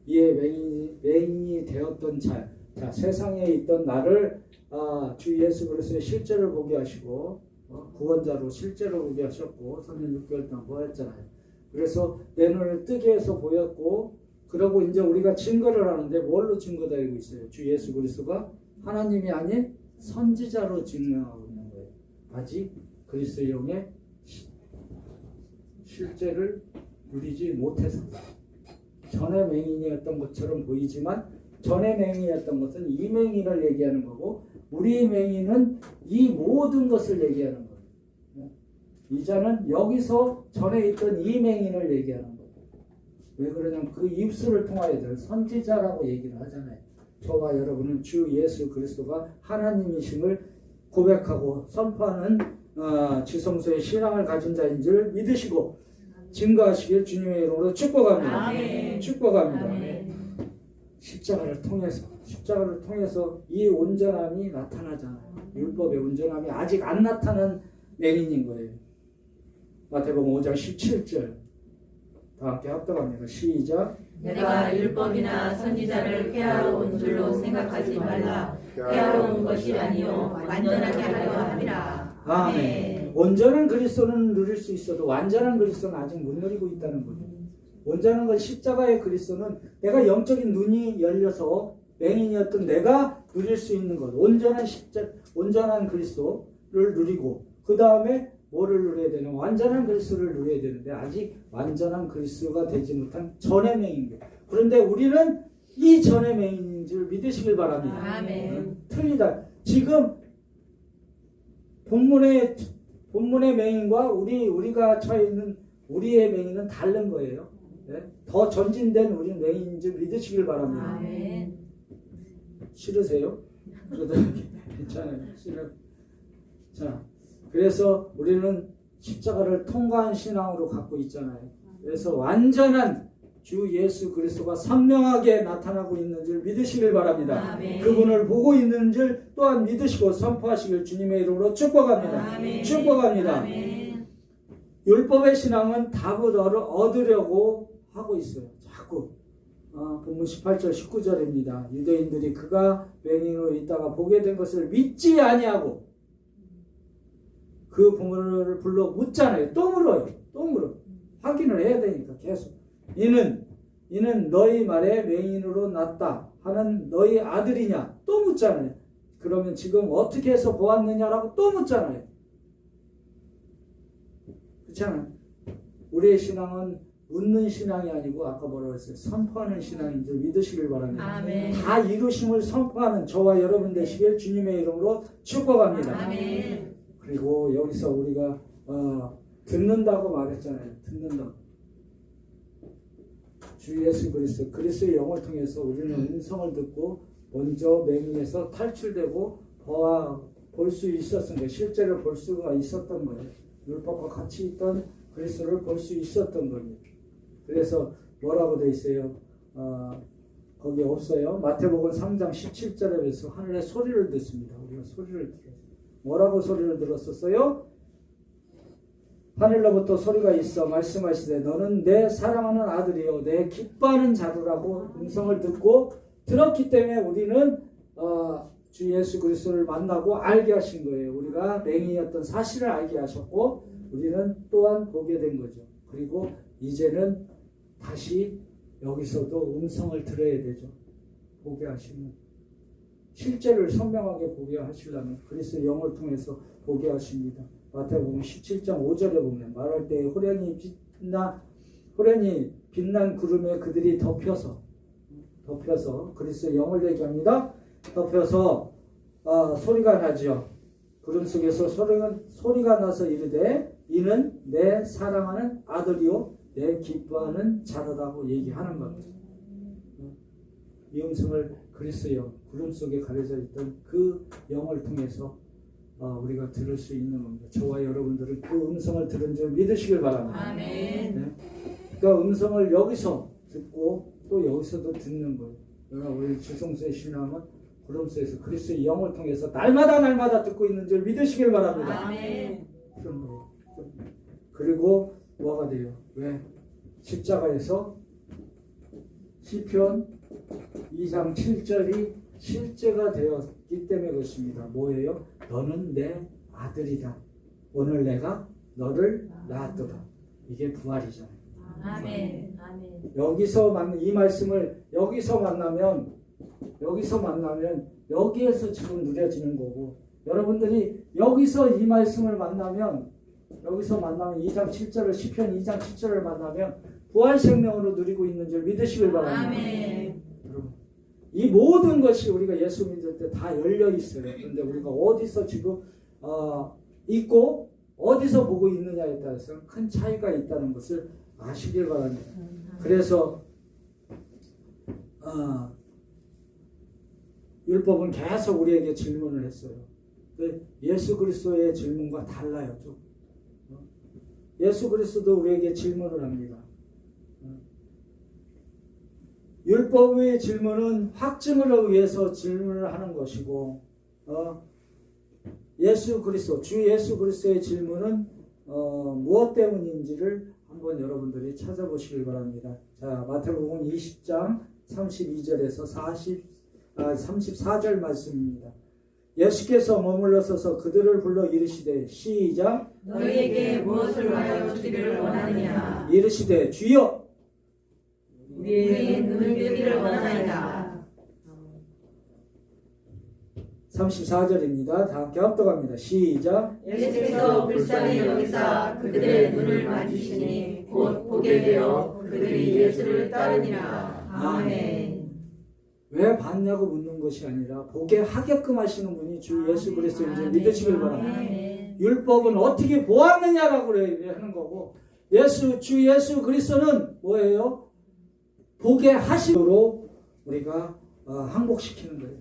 이에 맹인이 되었던 자, 세상에 있던 나를 주 예수 그리스도의 실제를 보게 하시고 구원자로 실제로 보게 하셨고 3년 6개월 동안 보였잖아요. 그래서 내 눈을 뜨게 해서 보였고 그러고 이제 우리가 증거를 하는데 뭘로 증거되고 있어요? 주 예수 그리스도가 하나님이 아닌 선지자로 증명하고 있는 거예요. 아직 그리스도의 영의 실제를 누리지 못해서 전에 맹인이었던 것처럼 보이지만 전에 맹인이었던 것은 이 맹인을 얘기하는 거고 우리 맹인은 이 모든 것을 얘기하는 거예요. 이 자는 여기서 전에 있던 이 맹인을 얘기하는 거예요. 왜 그러냐면 그 입술을 통하여 선지자라고 얘기를 하잖아요. 저와 여러분은 주 예수 그리스도가 하나님이심을 고백하고 선포하는 지성소의 신앙을 가진 자인 줄 믿으시고 증거하시길 주님의 이름으로 축복합니다. 아멘. 축복합니다. 아멘. 십자가를 통해서 이 온전함이 나타나잖아요. 율법의 온전함이 아직 안 나타난 맹인인 거예요. 마태복음 5장 17절 다 함께 합독합니다. 시작. 내가 율법이나 선지자를 폐하러 온 줄로 생각하지 말라. 폐하러 온 것이 아니요 완전하게 하려 함이라. 아멘. 온전한 그리스도는 누릴 수 있어도 완전한 그리스도는 아직 못 누리고 있다는 거죠. 온전한 건 십자가의 그리스도는 내가 영적인 눈이 열려서 맹인이었던 내가 누릴 수 있는 것. 온전한 그리스도를 누리고 그 다음에 뭐를 누려야 되냐? 완전한 그리스도를 누려야 되는데 아직 완전한 그리스도가 되지 못한 전의 맹인이에요. 그런데 우리는 이 전의 맹인인 줄 믿으시길 바랍니다. 아멘. 틀리다. 지금 본문의 맹인과 우리가 처해 있는 우리의 맹인은 다른 거예요. 네? 더 전진된 우리 맹인인 줄 믿으시길 바랍니다. 아멘. 싫으세요? 그래도 괜찮아요. 자, 그래서 우리는 십자가를 통과한 신앙으로 갖고 있잖아요. 그래서 완전한 주 예수 그리스도가 선명하게 나타나고 있는 줄 믿으시길 바랍니다. 아멘. 그분을 보고 있는 줄 또한 믿으시고 선포하시길 주님의 이름으로 축복합니다. 아멘. 축복합니다. 아멘. 율법의 신앙은 답을 얻으려고 하고 있어요. 자꾸 본문 18절 19절입니다. 유대인들이 그가 맹인으로 있다가 보게 된 것을 믿지 아니하고 그 부모를 불러 묻잖아요. 또 물어요. 또 물어. 확인을 해야 되니까 계속. 이는 너희 말에 맹인으로 났다 하는 너희 아들이냐? 또 묻잖아요. 그러면 지금 어떻게 해서 보았느냐라고 또 묻잖아요. 그렇잖아요. 우리의 신앙은 묻는 신앙이 아니고 아까 뭐라고 했어요? 선포하는 신앙인 줄 믿으시길 바랍니다. 아멘. 다 이루심을 선포하는 저와 여러분 되시길 주님의 이름으로 축복합니다. 아멘. 그리고 여기서 우리가 듣는다고 말했잖아요. 듣는다. 주 예수 그리스도의 영을 통해서 우리는 음성을 듣고 먼저 맹인에서 탈출되고 볼 수 있었던 거예요. 실제로 볼 수가 있었던 거예요. 율법과 같이 있던 그리스도를 볼 수 있었던 겁니다. 그래서 뭐라고 돼 있어요? 거기 없어요. 마태복음 3장 17절에 비해서 하늘의 소리를 듣습니다. 우리가 소리를 들었어요. 뭐라고 소리를 들었었어요? 하늘로부터 소리가 있어 말씀하시되 너는 내 사랑하는 아들이요 내 기뻐하는 자루라고 음성을 듣고 들었기 때문에 우리는 주 예수 그리스도를 만나고 알게 하신 거예요. 우리가 맹인이었던 사실을 알게 하셨고 우리는 또한 보게 된 거죠. 그리고 이제는 다시 여기서도 음성을 들어야 되죠. 보게 하시면 실제를 선명하게 보게 하시려면 그리스도의 영을 통해서 보게 하십니다. 마태복음 17장 5절에 보면 말할 때 호련히 빛난 구름에 그들이 덮여서 그리스도의 영을 얘기합니다. 덮여서 소리가 나죠. 구름 속에서 소리가 나서 이르되 이는 내 사랑하는 아들이요 내 기뻐하는 자라라고 얘기하는 겁니다. 이 음성을 그리스도의 영, 구름 속에 가려져 있던 그 영을 통해서 우리가 들을 수 있는 겁니다. 저와 여러분들은 그 음성을 들은 줄 믿으시길 바랍니다. 아멘. 네? 그러니까 음성을 여기서 듣고 또 여기서도 듣는 거예요. 그러나 우리 지성소의 신앙은 구름 속에서 그리스도의 영을 통해서 날마다 듣고 있는 줄 믿으시길 바랍니다. 아멘. 그런 거예요. 그리고 뭐가 돼요? 왜? 십자가에서 시편 2장 7절이 실제가 되었기 때문에 그렇습니다. 뭐예요? 너는 내 아들이다. 오늘 내가 너를 낳았도다. 이게 부활이잖아요. 아멘. 아멘. 이 말씀을 여기서 만나면 여기에서 지금 누려지는 거고 여러분들이 여기서 이 말씀을 만나면 2장 7절을 시편 2장 7절을 만나면 부활 생명으로 누리고 있는 줄 믿으시길 바랍니다. 아멘. 여러분, 이 모든 것이 우리가 예수 믿을 때 다 열려 있어요. 그런데 우리가 어디서 지금 있고 어디서 보고 있느냐에 따라서 큰 차이가 있다는 것을 아시길 바랍니다. 그래서 율법은 계속 우리에게 질문을 했어요. 예수 그리스도의 질문과 달라요. 좀. 예수 그리스도도 우리에게 질문을 합니다. 율법의 질문은 확증을 위해서 질문을 하는 것이고 주 예수 그리스도의 질문은 무엇 때문인지를 한번 여러분들이 찾아보시길 바랍니다. 자, 마태복음 20장 32절에서 34절 말씀입니다. 예수께서 머물러 서서 그들을 불러 이르시되 시작 너희에게 무엇을 하여 주기를 원하느냐 이르시되 주여 우리의 눈을 뜨기를 원하나이다. 34절입니다. 다 함께 합독합니다. 시작 예수께서 불쌍히 여기사 그들의 눈을 맞으시니 곧 보게 되어 그들이 예수를 따르니라. 아멘. 왜 봤냐고 묻는 것이 아니라 보게 하게끔 하시는 분이 주 예수 그리스도인 줄 믿으시길 바랍니다. 아멘. 율법은 어떻게 보았느냐라고 하는 거고 주 예수 그리스도는 뭐예요? 보게 하시도록 우리가 항복시키는 거예요.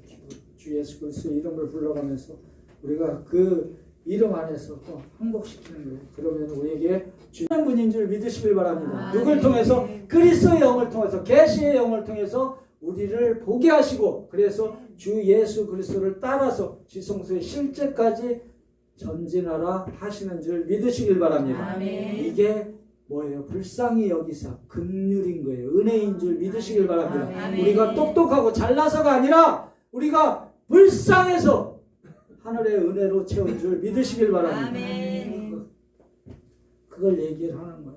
주 예수 그리스도의 이름을 불러가면서 우리가 그 이름 안에서 또 항복시키는 거예요. 그러면 우리에게 주는 분인 줄 믿으시길 바랍니다. 누굴 통해서? 그리스도의 영을 통해서, 계시의 영을 통해서 우리를 보게 하시고 그래서 주 예수 그리스도를 따라서 지성소의 실제까지 전진하라 하시는 줄 믿으시길 바랍니다. 아멘. 이게 뭐예요? 불쌍히 여기사 긍휼인 거예요. 은혜인 줄 믿으시길 바랍니다. 아멘. 우리가 똑똑하고 잘나서가 아니라 우리가 불쌍해서 하늘의 은혜로 채운 줄 믿으시길 바랍니다. 아멘. 그걸 얘기를 하는 거예요.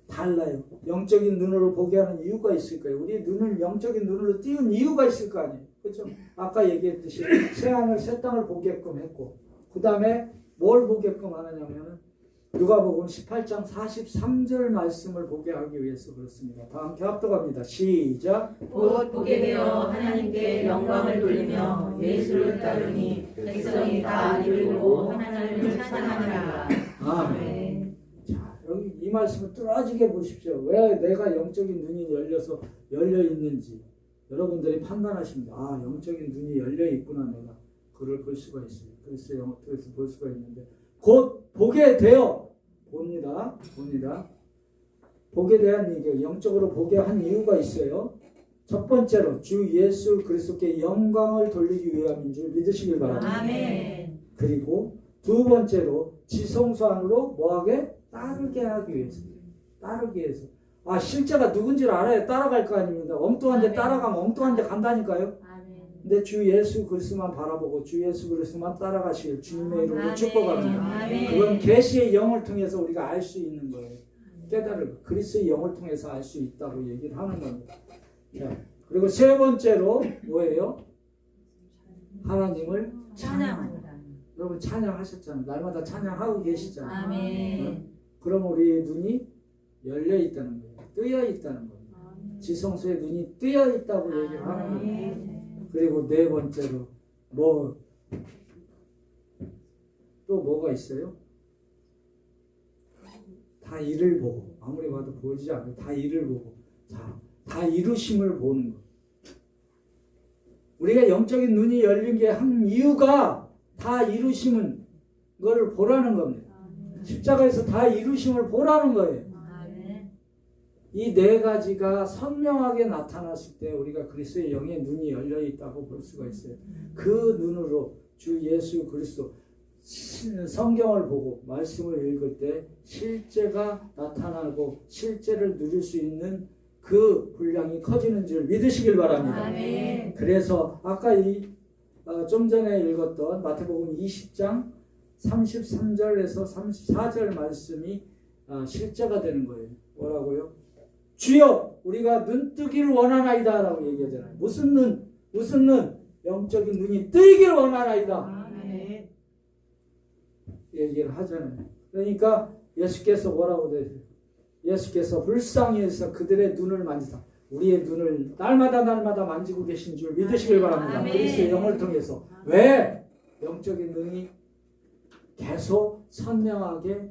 달라요. 영적인 눈으로 보게 하는 이유가 있을 거예요. 우리 눈을 영적인 눈으로 띄운 이유가 있을 거 아니에요. 그렇죠? 아까 얘기했듯이 새하늘 새 땅을 보게끔 했고, 그 다음에 뭘 보게끔 하느냐면 누가복음 18장 43절 말씀을 보게 하기 위해서 그렇습니다. 다 함께 합독합니다. 시작. 곧 보게 되어 하나님께 영광을 돌리며 예수를 따르니 백성이 다 이를 보고 하나님을 찬양하니라. 아멘. 자, 여기 이 말씀을 뚫어지게 보십시오. 왜 내가 영적인 눈이 열려 있는지 여러분들이 판단하십니다. 아, 영적인 눈이 열려 있구나. 내가 그걸 볼 수가 있어요. 그래서 볼 수가 있는데 곧 보게 되어 봅니다. 보게 대한 얘기, 영적으로 보게 한 이유가 있어요. 첫 번째로 주 예수 그리스도께 영광을 돌리기 위함인 줄 믿으시길 바랍니다. 아멘. 그리고 두 번째로 지성소 안으로 뭐하게? 따르게 하기 위해서. 따르기 위해서. 아, 실제가 누군지를 알아야 따라갈 거 아닙니까? 엉뚱한 데 따라가면 엉뚱한 데 간다니까요. 근데 주 예수 그리스도만 바라보고 주 예수 그리스도만 따라가시길 주님의 이름으로 축복합니다. 그건 계시의 영을 통해서 우리가 알 수 있는 거예요. 깨달을 그리스도의 영을 통해서 알 수 있다고 얘기를 하는 겁니다. 자, 그리고 세 번째로 뭐예요? 하나님을 찬양합니다. 여러분 찬양하셨잖아요. 날마다 찬양하고 계시잖아요. 아멘. 그럼 우리의 눈이 열려 있다는 거예요. 뜨여 있다는 겁니다. 지성소의 눈이 뜨여 있다고 얘기를 하는 겁니다. 그리고 네 번째로 또 뭐가 있어요? 다 이를 보고, 아무리 봐도 보이지 않아요. 다 이를 보고, 다 이루심을 보는 것. 우리가 영적인 눈이 열린 게 한 이유가 다 이루심은 걸 보라는 겁니다. 십자가에서 다 이루심을 보라는 거예요. 이 네 가지가 선명하게 나타났을 때 우리가 그리스도의 영의 눈이 열려 있다고 볼 수가 있어요. 그 눈으로 주 예수 그리스도 성경을 보고 말씀을 읽을 때 실제가 나타나고 실제를 누릴 수 있는 그 분량이 커지는 줄 믿으시길 바랍니다. 아멘. 그래서 아까 좀 전에 읽었던 마태복음 20장 33절에서 34절 말씀이 실제가 되는 거예요. 뭐라고요? 주여 우리가 눈 뜨기를 원하나이다 라고 얘기하잖아요. 무슨 눈? 영적인 눈이 뜨이기를 원하나이다. 아멘. 얘기를 하잖아요. 그러니까 예수께서 뭐라고 되세요? 예수께서 불쌍히 해서 그들의 눈을 만지사 우리의 눈을 날마다 만지고 계신 줄 믿으시길 바랍니다. 아멘. 그리스도의 영을 통해서. 왜? 영적인 눈이 계속 선명하게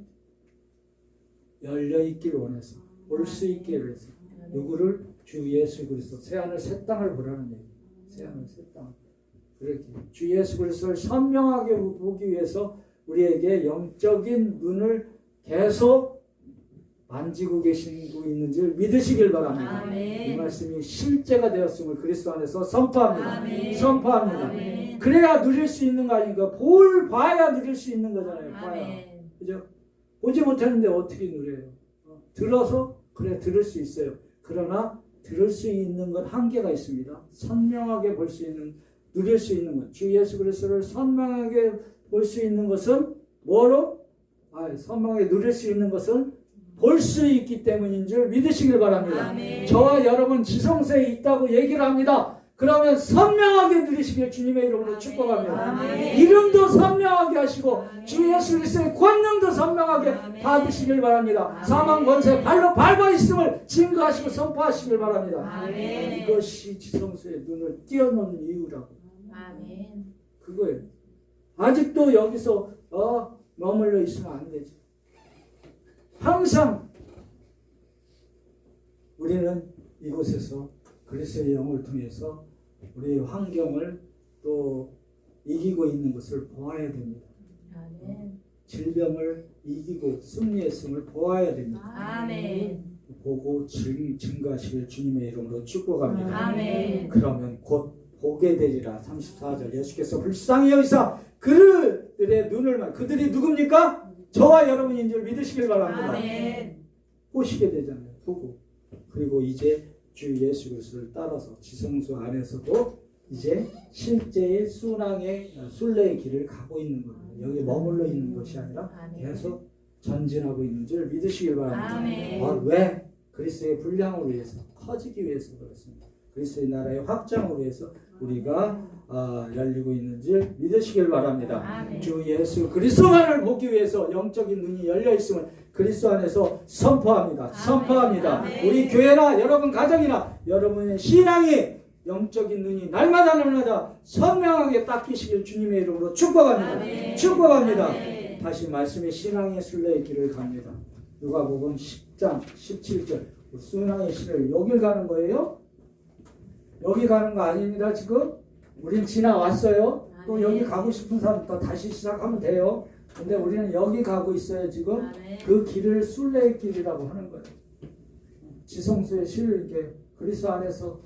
열려 있기를 원해서 볼 수 있게 해서 누구를? 주 예수 그리스도 새하늘 새 땅을 보라는 얘기. 새하늘 새 땅. 그렇게 주 예수 그리스도를 선명하게 보기 위해서 우리에게 영적인 눈을 계속 만지고 계시고 있는 줄 믿으시길 바랍니다. 아멘. 이 말씀이 실제가 되었음을 그리스도 안에서 선포합니다. 아멘. 선포합니다. 아멘. 그래야 누릴 수 있는 거 아닙니까? 봐야 누릴 수 있는 거잖아요. 봐야. 아멘. 그죠? 보지 못했는데 어떻게 누려요? 들어서 그래 들을 수 있어요. 그러나 들을 수 있는 건 한계가 있습니다. 선명하게 볼 수 있는, 누릴 수 있는 것. 주 예수 그리스도를 선명하게 볼 수 있는 것은 뭐로? 선명하게 누릴 수 있는 것은 볼 수 있기 때문인 줄 믿으시길 바랍니다. 아멘. 저와 여러분 지성소에 있다고 얘기를 합니다. 그러면 선명하게 누리시길 주님의 이름으로 아멘. 축복합니다. 아멘. 이름도 선명하게 하시고 아멘. 주 예수 그리스도의 권능도 선명하게 아멘. 받으시길 바랍니다. 아멘. 사망 권세 발로 밟아 있음을 증거하시고 선포하시길 바랍니다. 아멘. 이것이 지성소의 눈을 띄어놓는 이유라고. 아멘. 그거예요. 아직도 여기서 머물러 있으면 안 되지. 항상 우리는 이곳에서 그리스도의 영을 통해서 우리의 환경을 또 이기고 있는 것을 보아야 됩니다. 아멘. 질병을 이기고 승리했음을 보아야 됩니다. 아멘. 보고 증거하시길 주님의 이름으로 축복합니다. 아멘. 그러면 곧 보게 되리라. 34절 예수께서 불쌍히 여기사 그들의 눈을 그들이 누굽니까? 저와 여러분인 줄 믿으시길 바랍니다. 아멘. 보시게 되잖아요. 보고. 그리고 이제 주 예수 그리스도를 따라서 지성소 안에서도 이제 실제의 순항의 순례의 길을 가고 있는 거예요. 여기 머물러 있는 것이 아니라 계속 전진하고 있는 줄 믿으시길 바랍니다. 아멘. 왜? 그리스도의 분량을 위해서, 커지기 위해서 그렇습니다. 그리스도의 나라의 확장을 위해서 우리가 열리고 있는 줄 믿으시길 바랍니다. 아멘. 주 예수 그리스도만을 보기 위해서 영적인 눈이 열려 있음을 그리스도 안에서 선포합니다. 선포합니다. 아멘. 우리 교회나 여러분 가정이나 여러분의 신앙이 영적인 눈이 날마다 선명하게 닦이시길 주님의 이름으로 축복합니다. 아멘. 축복합니다. 아멘. 다시 말씀의 신앙의 순례의 길을 갑니다. 누가복음 10장 17절 순항의 길을 여길 가는 거예요? 여기 가는 거 아닙니다. 지금 우린 지나왔어요. 또 여기 가고 싶은 사람부터 다시 시작하면 돼요. 근데 우리는 여기 가고 있어요. 지금 그 길을 순례의 길이라고 하는 거예요. 지성소의 실 이렇게 그리스도 안에서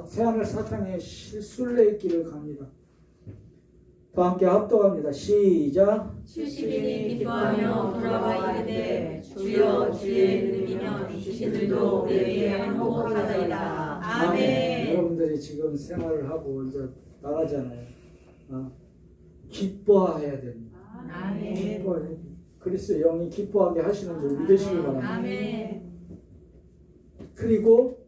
새하늘 사탕의 순례의 길을 갑니다. 또 함께 합독합니다. 시작. 70인이 기뻐하며 돌아와 이르되 주여 주의 이름이면 이들도 우리에게 항복하자이다. 아멘. 여러분들이 지금 생활을 하고 이제 나가잖아요. 기뻐해야 됩니다. 아멘. 기뻐해. 그리스도 영이 기뻐하게 하시는 줄 믿으시길 바랍니다. 아멘. 그리고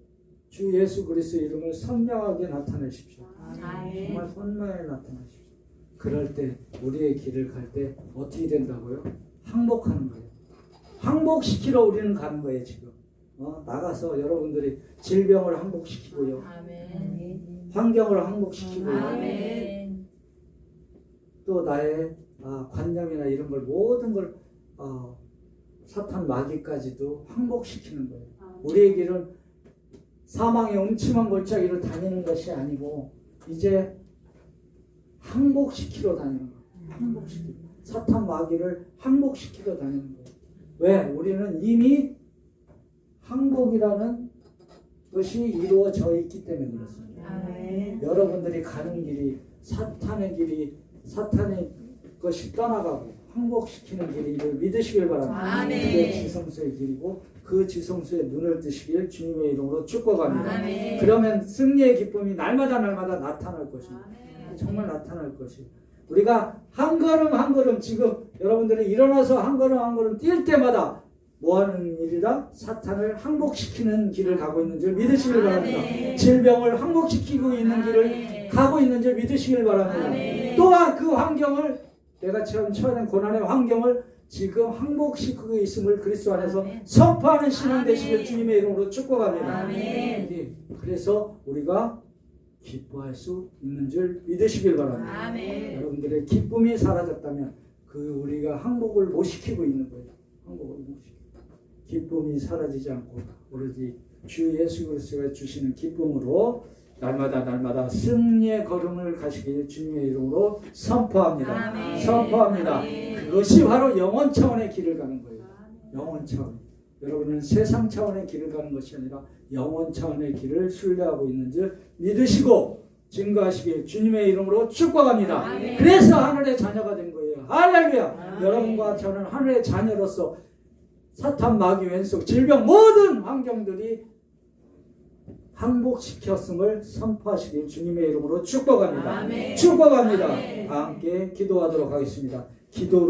주 예수 그리스도 이름을 선명하게 나타내십시오. 아멘. 정말 선명하게 나타내십시오. 그럴 때 우리의 길을 갈 때 어떻게 된다고요? 항복하는 거예요. 항복시키러 우리는 가는 거예요. 지금 나가서 여러분들이 질병을 항복시키고요. 아멘. 환경을 항복시키고요. 아멘. 또 나의 관념이나 이런 걸 모든 걸 사탄 마귀까지도 항복시키는 거예요. 우리의 길은 사망의 음침한 골짜기로 다니는 것이 아니고 이제 항복시키러 다니는 거예요. 항복시키러. 사탄 마귀를 항복시키러 다니는 거예요. 왜? 우리는 이미 항복이라는 것이 이루어져 있기 때문에 그렇습니다. 아멘. 여러분들이 가는 길이 사탄의 길이 사탄의 것이 떠나가고 항복시키는 길을 믿으시길 바랍니다. 아멘. 그게 지성소의 길이고 그 지성소에 눈을 뜨시길 주님의 이름으로 축복합니다. 아멘. 그러면 승리의 기쁨이 날마다 나타날 것입니다. 정말 나타날 것이에요. 우리가 한 걸음 한 걸음 지금 여러분들이 일어나서 한 걸음 뛸 때마다 뭐하는 일이라? 사탄을 항복시키는 길을 가고 있는 줄 믿으시길 바랍니다. 아멘. 질병을 항복시키고 있는 길을 아멘. 가고 있는 줄 믿으시길 바랍니다. 아멘. 또한 그 환경을 내가 처한 고난의 환경을 지금 항복시키고 있음을 그리스도 안에서 아멘. 선포하는 신앙 아멘. 되시길 주님의 이름으로 축복합니다. 아멘. 그래서 우리가 기뻐할 수 있는 줄 믿으시길 바랍니다. 아멘. 여러분들의 기쁨이 사라졌다면 그 우리가 항복을 못 시키고 있는 거예요. 항복을 못 시키고 기쁨이 사라지지 않고 오로지 주 예수 그리스도가 주시는 기쁨으로 날마다 승리의 걸음을 가시길 주님의 이름으로 선포합니다. 아멘. 선포합니다. 아멘. 그것이 바로 영원 차원의 길을 가는 거예요. 영원 차원. 여러분은 세상 차원의 길을 가는 것이 아니라 영원 차원의 길을 순례하고 있는 줄 믿으시고 증거하시길 주님의 이름으로 축복합니다. 아멘. 그래서 하늘의 자녀가 된 거예요. 할렐루야. 아멘. 여러분과 저는 하늘의 자녀로서 사탄 마귀 왼속 질병 모든 환경들이 항복시켰음을 선포하시길 주님의 이름으로 축복합니다. 아멘. 축복합니다. 아멘. 다 함께 기도하도록 하겠습니다. 기도로